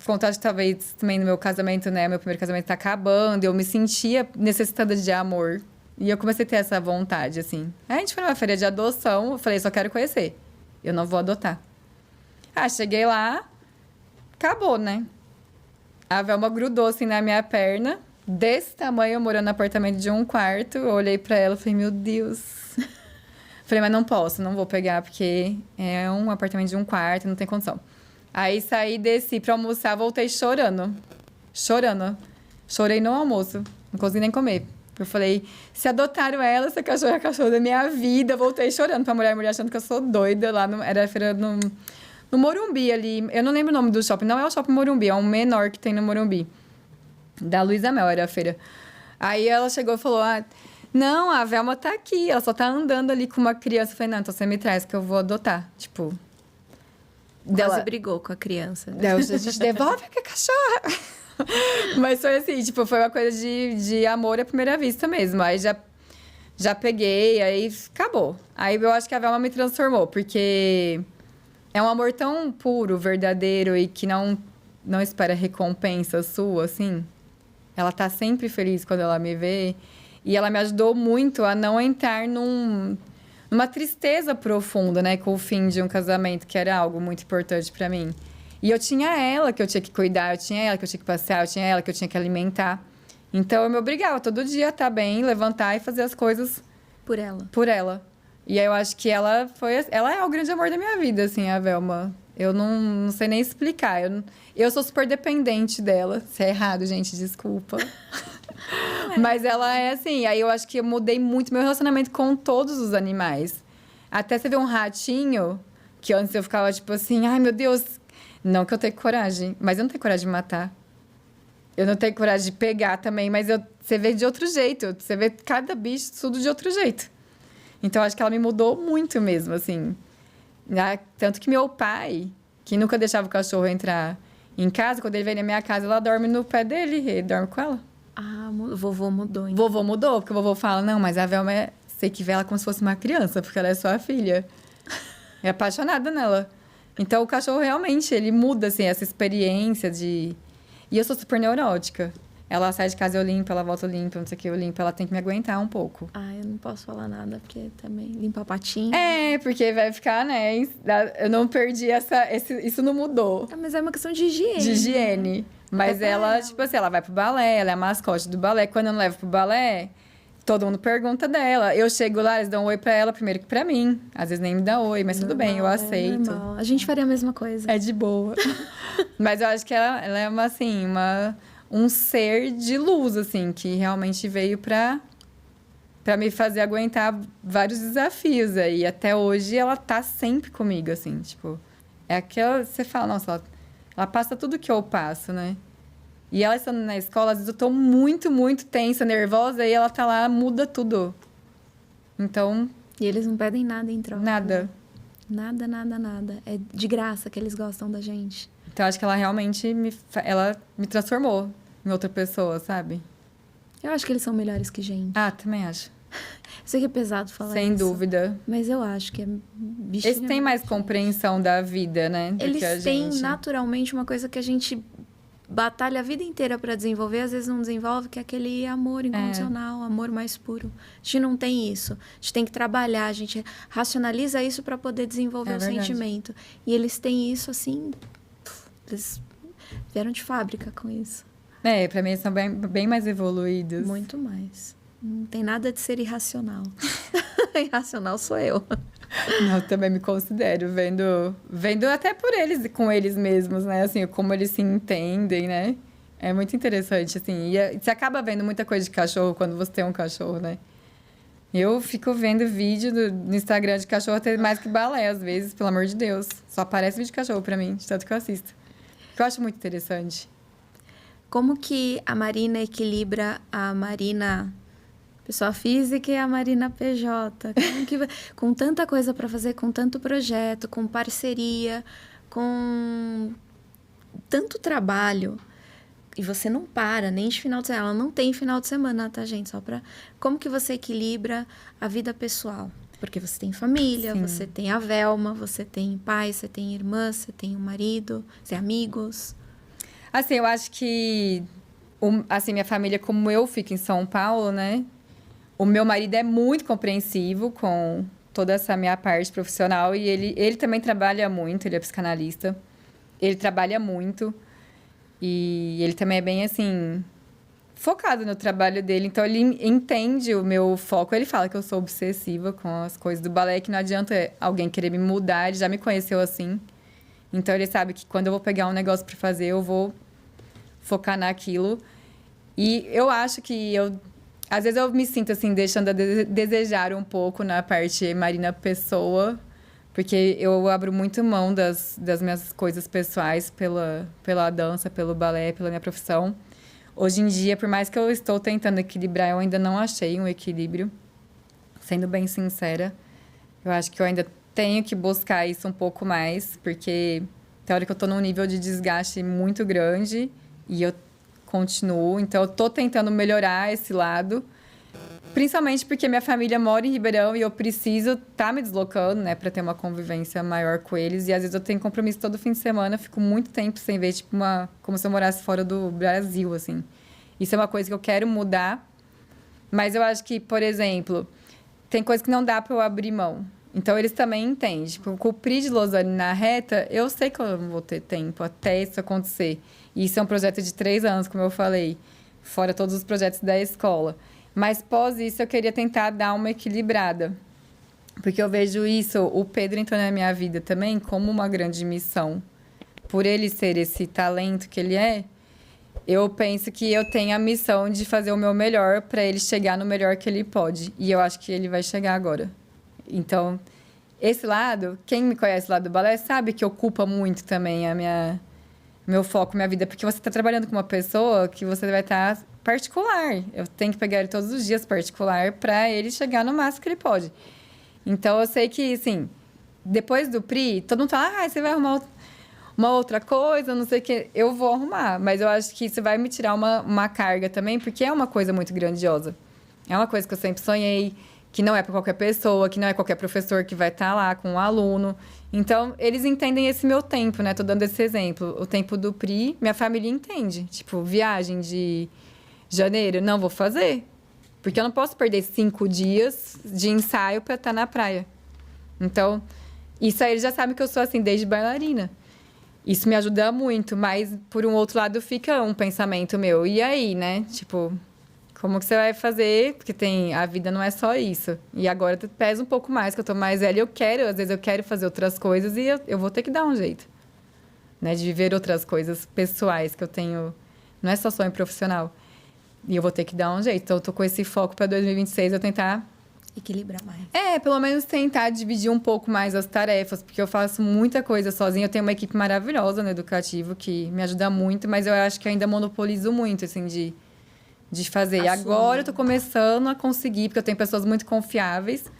conta de talvez também no meu casamento, né? Meu primeiro casamento tá acabando. Eu me sentia necessitada de amor. E eu comecei a ter essa vontade, assim. Aí a gente foi numa feira de adoção. Eu falei, só quero conhecer. Eu não vou adotar. Ah, cheguei lá. Acabou, né? A Velma grudou, assim, na minha perna. Desse tamanho, eu morando no apartamento de 1 quarto. Eu olhei pra ela e falei, meu Deus. Falei, mas não posso, não vou pegar, porque é um apartamento de 1 quarto, não tem condição. Aí saí, desci pra almoçar, voltei chorando. Chorando. Chorei no almoço. Não consegui nem comer. Eu falei, se adotaram ela, essa cachorra é a cachorra da minha vida. Voltei chorando pra mulher achando que eu sou doida. Lá era a feira no Morumbi ali. Eu não lembro o nome do shopping. Não é o shopping Morumbi, é um menor que tem no Morumbi. Da Luísa Mel era a feira. Aí ela chegou e falou, não, a Velma tá aqui. Ela só tá andando ali com uma criança. Eu falei, não, então você me traz que eu vou adotar. Tipo... Quase brigou com a criança. A gente devolve a cachorra. Mas foi assim, tipo, foi uma coisa de amor à primeira vista mesmo. Aí já peguei, aí acabou. Aí eu acho que a Velma me transformou, porque é um amor tão puro, verdadeiro e que não espera recompensa sua, assim. Ela tá sempre feliz quando ela me vê. E ela me ajudou muito a não entrar numa tristeza profunda, né? Com o fim de um casamento, que era algo muito importante pra mim. E eu tinha ela que eu tinha que cuidar, eu tinha ela que eu tinha que passear, eu tinha ela que eu tinha que alimentar. Então, eu me obrigava todo dia a estar bem, levantar e fazer as coisas... Por ela. Por ela. E aí, eu acho que ela é o grande amor da minha vida, assim, a Velma. Eu não sei nem explicar. Eu sou super dependente dela. Se é errado, gente, desculpa. Mas ela é assim. Aí eu acho que eu mudei muito meu relacionamento com todos os animais. Até você ver um ratinho, que antes eu ficava tipo assim, ai meu Deus. Não que eu tenho coragem, mas eu não tenho coragem de matar. Eu não tenho coragem de pegar também, mas você vê de outro jeito. Você vê cada bicho tudo de outro jeito. Então eu acho que ela me mudou muito mesmo, assim. Tanto que meu pai, que nunca deixava o cachorro entrar em casa, quando ele vem na minha casa, ela dorme no pé dele, ele dorme com ela. Ah, vovô mudou, então. Vovô mudou, porque o vovô fala, não, mas a Velma você que vê ela como se fosse uma criança, porque ela é sua filha. É apaixonada nela. Então o cachorro realmente, ele muda, assim, essa experiência de... E eu sou super neurótica. Ela sai de casa, eu limpo, ela volta, eu limpo, não sei o que, eu limpo. Ela tem que me aguentar um pouco. Ah, eu não posso falar nada, porque também limpa a patinha. É, porque vai ficar, né? Eu não perdi isso não mudou. Mas é uma questão de higiene. De higiene. Mas ela, tipo assim, ela vai pro balé, ela é a mascote do balé. Quando eu não levo pro balé, todo mundo pergunta dela. Eu chego lá, eles dão um oi pra ela primeiro que pra mim. Às vezes nem me dá oi, mas tudo bem, eu aceito. Normal. A gente faria a mesma coisa. É de boa. Mas eu acho que ela é um ser de luz, assim, que realmente veio pra me fazer aguentar vários desafios aí. E até hoje ela tá sempre comigo, assim, tipo... É aquela... Você fala, nossa, ela passa tudo que eu passo, né? E ela estando na escola, às vezes eu tô muito, muito tensa, nervosa, e ela tá lá, muda tudo. Então... E eles não pedem nada em troca. Nada. Nada, nada, nada. É de graça que eles gostam da gente. Então, acho que ela realmente ela me transformou em outra pessoa, sabe? Eu acho que eles são melhores que gente. Ah, também acho. Sei que é pesado falar isso. Sem dúvida. Mas eu acho que é bichinho. Eles têm mais compreensão da vida, né? Do Eles que a têm gente. naturalmente uma coisa que a gente batalha a vida inteira pra desenvolver, às vezes não desenvolve, que é aquele amor incondicional, amor mais puro. A gente não tem isso. A gente tem que trabalhar, a gente racionaliza isso pra poder desenvolver o verdade. sentimento. E eles têm isso assim, eles vieram de fábrica com isso. É, pra mim eles são bem mais evoluídos. Muito mais. Não tem nada de ser irracional. Irracional sou eu. Não, eu também me considero, vendo até por eles, com eles mesmos, né? Assim, como eles se entendem, né? É muito interessante, assim. E você acaba vendo muita coisa de cachorro quando você tem um cachorro, né? Eu fico vendo vídeo no Instagram de cachorro até mais que balé, às vezes, pelo amor de Deus. Só aparece vídeo de cachorro pra mim, de tanto que eu assisto. Que eu acho muito interessante. Como que a Marina equilibra a Marina pessoa física e a Marina PJ? Com tanta coisa para fazer, com tanto projeto, com parceria, com tanto trabalho, e você não para nem de final de semana. Ela não tem final de semana, tá, gente? Só para como que você equilibra a vida pessoal? Porque você tem família, Sim. você tem a Velma, você tem pai, você tem irmã, você tem um marido, você tem amigos. Assim, eu acho que... assim, minha família, como eu fico em São Paulo, né? O meu marido é muito compreensivo com toda essa minha parte profissional. E ele também trabalha muito, ele é psicanalista. Ele trabalha muito. E ele também é bem, assim, focado no trabalho dele. Então, ele entende o meu foco. Ele fala que eu sou obsessiva com as coisas do balé, que não adianta alguém querer me mudar. Ele já me conheceu assim. Então, ele sabe que quando eu vou pegar um negócio para fazer, eu vou focar naquilo. E eu acho que às vezes eu me sinto, assim, deixando a desejar um pouco na parte Marina Pessoa, porque eu abro muito mão das minhas coisas pessoais pela dança, pelo balé, pela minha profissão. Hoje em dia, por mais que eu estou tentando equilibrar, eu ainda não achei um equilíbrio. Sendo bem sincera, eu acho que eu ainda tenho que buscar isso um pouco mais, porque tem hora que eu estou num nível de desgaste muito grande e eu continuo. Então, eu estou tentando melhorar esse lado, principalmente porque minha família mora em Ribeirão e eu preciso estar me deslocando, né, para ter uma convivência maior com eles. E às vezes eu tenho compromisso todo fim de semana, fico muito tempo sem ver, tipo, como se eu morasse fora do Brasil, assim. Isso é uma coisa que eu quero mudar, mas eu acho que, por exemplo, tem coisa que não dá para eu abrir mão. Então, eles também entendem. Tipo, com o Pri de Lausanne na reta, eu sei que eu não vou ter tempo até isso acontecer. E isso é um projeto de 3 anos, como eu falei, fora todos os projetos da escola. Mas pós isso, eu queria tentar dar uma equilibrada. Porque eu vejo isso, o Pedro entrou na minha vida também como uma grande missão. Por ele ser esse talento que ele é, eu penso que eu tenho a missão de fazer o meu melhor para ele chegar no melhor que ele pode. E eu acho que ele vai chegar agora. Então, esse lado, quem me conhece lá do balé sabe que ocupa muito também meu foco, minha vida. Porque você está trabalhando com uma pessoa que você vai estar particular. Eu tenho que pegar ele todos os dias particular para ele chegar no máximo que ele pode. Então, eu sei que, assim, depois do Pri, todo mundo fala, você vai arrumar uma outra coisa, não sei o quê. Eu vou arrumar, mas eu acho que isso vai me tirar uma carga também, porque é uma coisa muito grandiosa. É uma coisa que eu sempre sonhei, que não é para qualquer pessoa, que não é qualquer professor que vai estar lá com um aluno. Então, eles entendem esse meu tempo, né? Tô dando esse exemplo. O tempo do Pri, minha família entende. Tipo, viagem de janeiro, não vou fazer. Porque eu não posso perder 5 dias de ensaio para estar na praia. Então, isso aí eles já sabem que eu sou assim desde bailarina. Isso me ajuda muito, mas por um outro lado fica um pensamento meu. E aí, né? Tipo, como que você vai fazer? Porque a vida não é só isso. E agora pesa um pouco mais, que eu tô mais velha. Às vezes eu quero fazer outras coisas e eu vou ter que dar um jeito. Né? De viver outras coisas pessoais que eu tenho. Não é só sonho profissional. E eu vou ter que dar um jeito. Então, eu tô com esse foco para 2026, eu tentar equilibrar mais. Pelo menos tentar dividir um pouco mais as tarefas, porque eu faço muita coisa sozinha. Eu tenho uma equipe maravilhosa no Educativo, que me ajuda muito, mas eu acho que eu ainda monopolizo muito, assim, de fazer. E agora eu tô começando a conseguir, porque eu tenho pessoas muito confiáveis,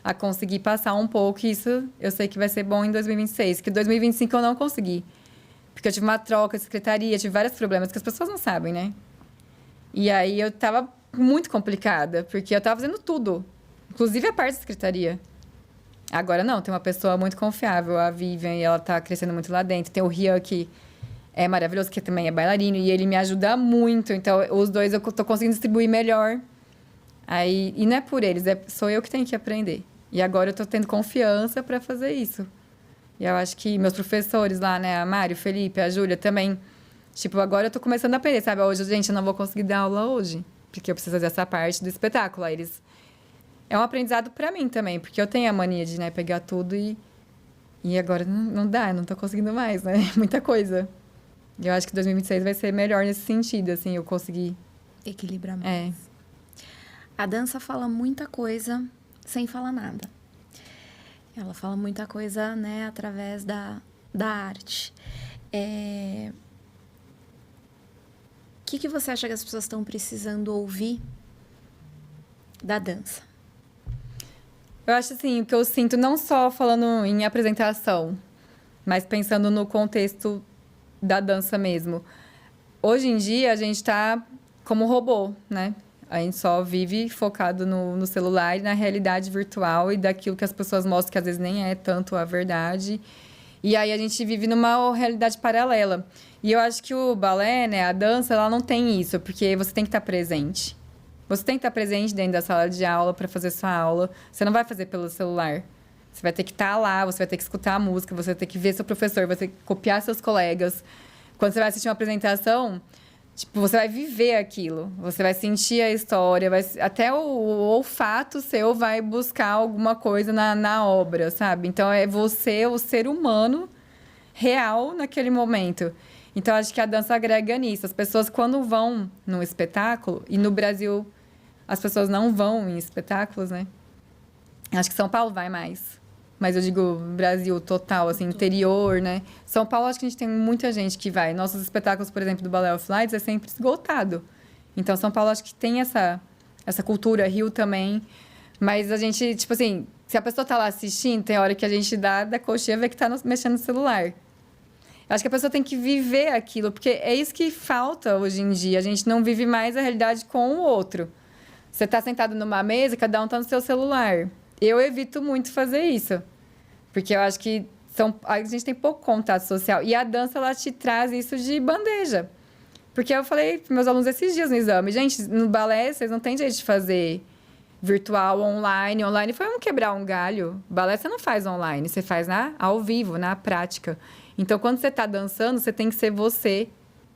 a conseguir passar um pouco. E isso eu sei que vai ser bom em 2026, que 2025 eu não consegui. Porque eu tive uma troca de secretaria, tive vários problemas que as pessoas não sabem, né? E aí eu tava muito complicada, porque eu tava fazendo tudo. Inclusive a parte da secretaria. Agora não, tem uma pessoa muito confiável, a Vivian, e ela tá crescendo muito lá dentro. Tem o Rian, que é maravilhoso, que também é bailarino, e ele me ajuda muito. Então, os dois eu tô conseguindo distribuir melhor. Aí, e não é por eles, sou eu que tenho que aprender. E agora eu tô tendo confiança para fazer isso. E eu acho que meus professores lá, né, a Mário, o Felipe, a Júlia também. Tipo, agora eu tô começando a aprender, sabe? Hoje, gente, eu não vou conseguir dar aula hoje, porque eu preciso fazer essa parte do espetáculo. Aí eles... É um aprendizado para mim também, porque eu tenho a mania de, né, pegar tudo e agora não dá, eu não tô conseguindo mais, né? Muita coisa. E eu acho que 2026 vai ser melhor nesse sentido, assim, eu conseguir... equilibrar mais. A dança fala muita coisa sem falar nada. Ela fala muita coisa, né, através da arte. O que você acha que as pessoas estão precisando ouvir da dança? Eu acho assim, o que eu sinto, não só falando em apresentação, mas pensando no contexto da dança mesmo. Hoje em dia, a gente tá como robô, né? A gente só vive focado no celular e na realidade virtual e daquilo que as pessoas mostram, que às vezes nem é tanto a verdade. E aí a gente vive numa realidade paralela. E eu acho que o balé, né, a dança, ela não tem isso, porque você tem que estar presente. Você tem que estar presente dentro da sala de aula para fazer sua aula. Você não vai fazer pelo celular. Você vai ter que estar lá, você vai ter que escutar a música, você vai ter que ver seu professor, vai ter que copiar seus colegas. Quando você vai assistir uma apresentação, tipo, você vai viver aquilo. Você vai sentir a história, até o olfato seu vai buscar alguma coisa na obra, sabe? Então, é você, o ser humano real naquele momento. Então, acho que a dança agrega nisso. As pessoas, quando vão num espetáculo, e no Brasil as pessoas não vão em espetáculos, né? Acho que São Paulo vai mais. Mas eu digo Brasil total, assim, interior, né? São Paulo, acho que a gente tem muita gente que vai. Nossos espetáculos, por exemplo, do Ballet of Lights é sempre esgotado. Então, São Paulo, acho que tem essa cultura. Rio também. Mas a gente, tipo assim, se a pessoa tá lá assistindo, tem hora que a gente dá da coxinha e vê que tá mexendo no celular. Acho que a pessoa tem que viver aquilo, porque é isso que falta hoje em dia. A gente não vive mais a realidade com o outro. Você tá sentado numa mesa, cada um tá no seu celular. Eu evito muito fazer isso. Porque eu acho que a gente tem pouco contato social. E a dança, ela te traz isso de bandeja. Porque eu falei para meus alunos esses dias no exame, gente, no balé vocês não têm jeito de fazer virtual, online. Online foi quebrar um galho. Balé você não faz online, você faz ao vivo, na prática. Então, quando você tá dançando, você tem que ser você.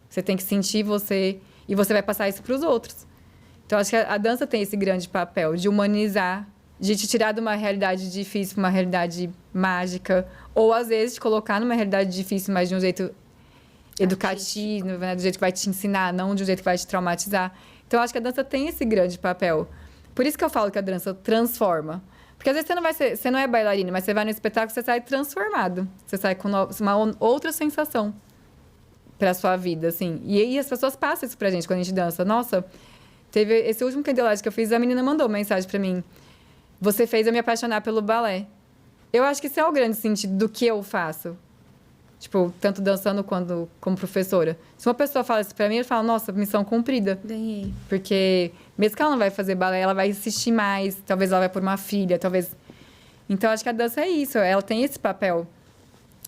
Você tem que sentir você. E você vai passar isso para os outros. Então, acho que a dança tem esse grande papel de humanizar, de te tirar de uma realidade difícil para uma realidade mágica. Ou, às vezes, te colocar numa realidade difícil, mas de um jeito educativo, né? Do jeito que vai te ensinar, não de um jeito que vai te traumatizar. Então, acho que a dança tem esse grande papel. Por isso que eu falo que a dança transforma. Porque, às vezes, você não é bailarina, mas você vai no espetáculo, você sai transformado. Você sai com uma outra sensação para a sua vida, assim. E aí, as pessoas passam isso pra gente quando a gente dança. Nossa, teve esse último Candlelight que eu fiz, a menina mandou uma mensagem pra mim. Você fez eu me apaixonar pelo balé. Eu acho que isso é o grande sentido do que eu faço. Tipo, tanto dançando quanto como professora. Se uma pessoa fala isso pra mim, eu falo, nossa, missão cumprida. Ganhei. Porque mesmo que ela não vai fazer balé, ela vai assistir mais. Talvez ela vai por uma filha, talvez... Então, acho que a dança é isso. Ela tem esse papel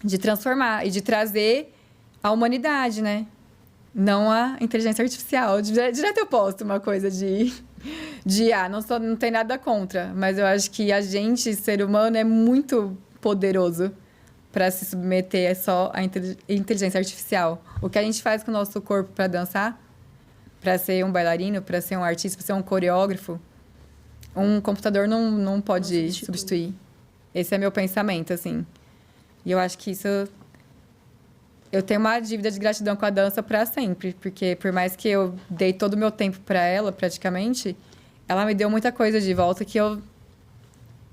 de transformar e de trazer a humanidade, né? Não a inteligência artificial. Direto eu posto uma coisa de não tem nada contra. Mas eu acho que a gente, ser humano, é muito poderoso para se submeter só à inteligência artificial. O que a gente faz com o nosso corpo para dançar, para ser um bailarino, para ser um artista, para ser um coreógrafo, um computador não pode substituir. Esse é meu pensamento, assim. E eu acho que isso... Eu tenho uma dívida de gratidão com a dança para sempre, porque por mais que eu dei todo o meu tempo para ela, praticamente, ela me deu muita coisa de volta que eu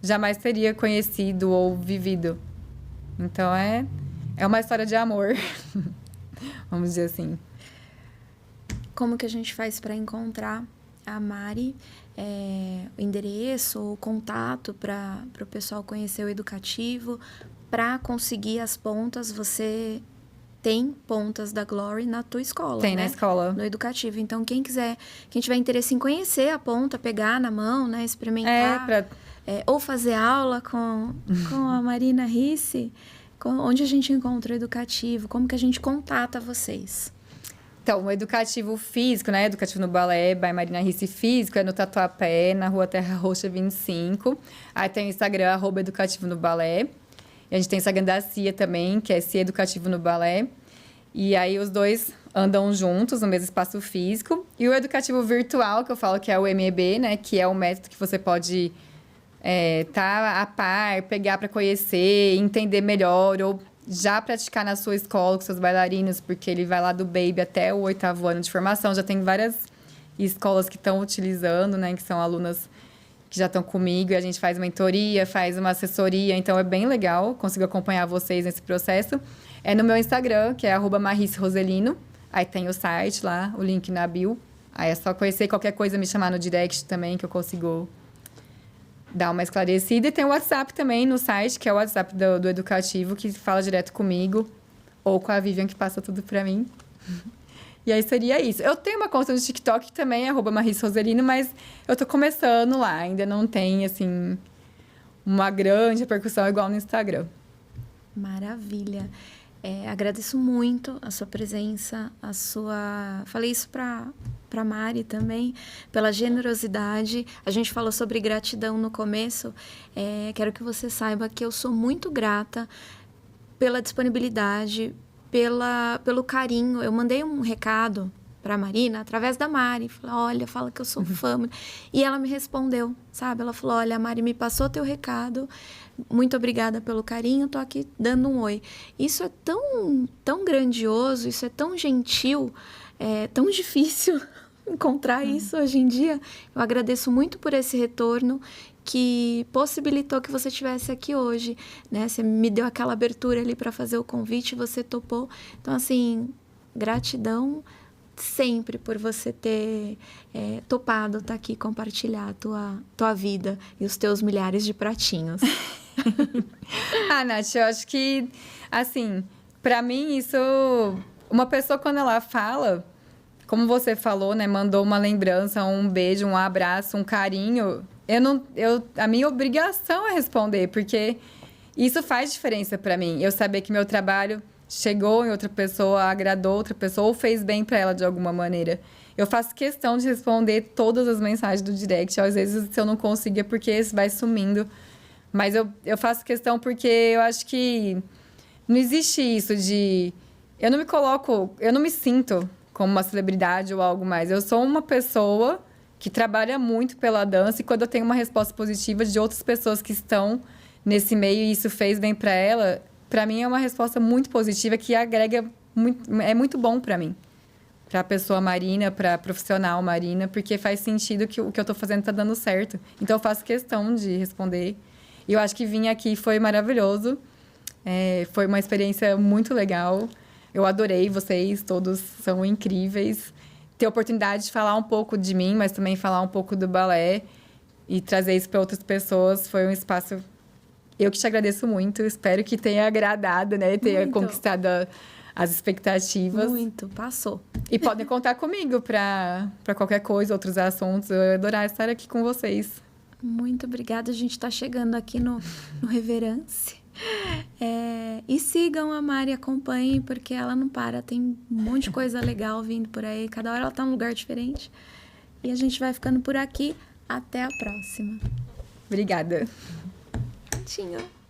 jamais teria conhecido ou vivido. Então, é uma história de amor, vamos dizer assim. Como que a gente faz para encontrar a Mari? O endereço, o contato para o pessoal conhecer o educativo, para conseguir as pontas, você tem pontas da Glory na tua escola, Tem, né? na escola. No educativo. Então, quem tiver interesse em conhecer a ponta, pegar na mão, né? Experimentar. Ou fazer aula com a Marina Risse, onde a gente encontra o educativo, como que a gente contata vocês? Então, o educativo físico, né? Educativo no Balé, by Marina Risse Físico, é no Tatuapé, na Rua Terra Roxa 25. Aí tem o Instagram, @educativo no Balé. E a gente tem o Instagram da CIA também, que é CIA Educativo no Balé. E aí os dois andam juntos no mesmo espaço físico. E o educativo virtual, que eu falo que é o MEB, né? Que é o método que você pode tá a par, pegar para conhecer, entender melhor, ou já praticar na sua escola com seus bailarinos, porque ele vai lá do baby até o 8º ano de formação. Já tem várias escolas que estão utilizando, né? Que são alunas que já estão comigo, e a gente faz mentoria, faz uma assessoria, então é bem legal, consigo acompanhar vocês nesse processo. É no meu Instagram, que é @MariciRoselino, aí tem o site lá, o link na bio, aí é só conhecer, qualquer coisa me chamar no direct também, que eu consigo dar uma esclarecida. E tem o WhatsApp também no site, que é o WhatsApp do Educativo, que fala direto comigo, ou com a Vivian, que passa tudo pra mim. E aí seria isso. Eu tenho uma conta no TikTok também, @MariciRoselino, mas eu tô começando lá. Ainda não tem, assim, uma grande repercussão igual no Instagram. Maravilha. Agradeço muito a sua presença, Falei isso para Mari também, pela generosidade. A gente falou sobre gratidão no começo. Quero que você saiba que eu sou muito grata pela disponibilidade, pelo carinho. Eu mandei um recado para a Marina através da Mari. Falei, olha, fala que eu sou fã. E ela me respondeu, sabe? Ela falou, olha, a Mari me passou teu recado. Muito obrigada pelo carinho. Tô aqui dando um oi. Isso é tão grandioso, isso é tão gentil, é tão difícil encontrar isso hoje em dia. Eu agradeço muito por esse retorno que possibilitou que você estivesse aqui hoje, né? Você me deu aquela abertura ali para fazer o convite, você topou. Então, assim, gratidão sempre por você ter topado estar aqui compartilhar a tua vida e os teus milhares de pratinhos. Nath, eu acho que, assim, pra mim isso... Uma pessoa, quando ela fala, como você falou, né? Mandou uma lembrança, um beijo, um abraço, um carinho... A minha obrigação é responder, porque isso faz diferença pra mim. Eu saber que meu trabalho chegou em outra pessoa, agradou outra pessoa ou fez bem pra ela de alguma maneira. Eu faço questão de responder todas as mensagens do direct. Às vezes, se eu não consigo, é porque vai sumindo. Mas eu faço questão porque eu acho que não existe isso de... Eu não me sinto como uma celebridade ou algo mais. Eu sou uma pessoa que trabalha muito pela dança, e quando eu tenho uma resposta positiva de outras pessoas que estão nesse meio e isso fez bem para ela, para mim é uma resposta muito positiva que agrega muito, é muito bom para mim, para a pessoa Marina, para a profissional Marina, porque faz sentido que o que eu tô fazendo tá dando certo. Então eu faço questão de responder. E eu acho que vir aqui foi maravilhoso. Foi uma experiência muito legal. Eu adorei, vocês todos são incríveis. Ter a oportunidade de falar um pouco de mim, mas também falar um pouco do balé e trazer isso para outras pessoas foi um espaço... Eu que te agradeço muito, espero que tenha agradado, né? Tenha muito. Conquistado as expectativas. Muito, passou. E podem contar comigo para qualquer coisa, outros assuntos. Eu ia adorar estar aqui com vocês. Muito obrigada, a gente está chegando aqui no Reverence. E sigam a Mari, acompanhem, porque ela não para, tem um monte de coisa legal vindo por aí, cada hora ela tá num lugar diferente. E a gente vai ficando por aqui, até a próxima. Obrigada. Tchau.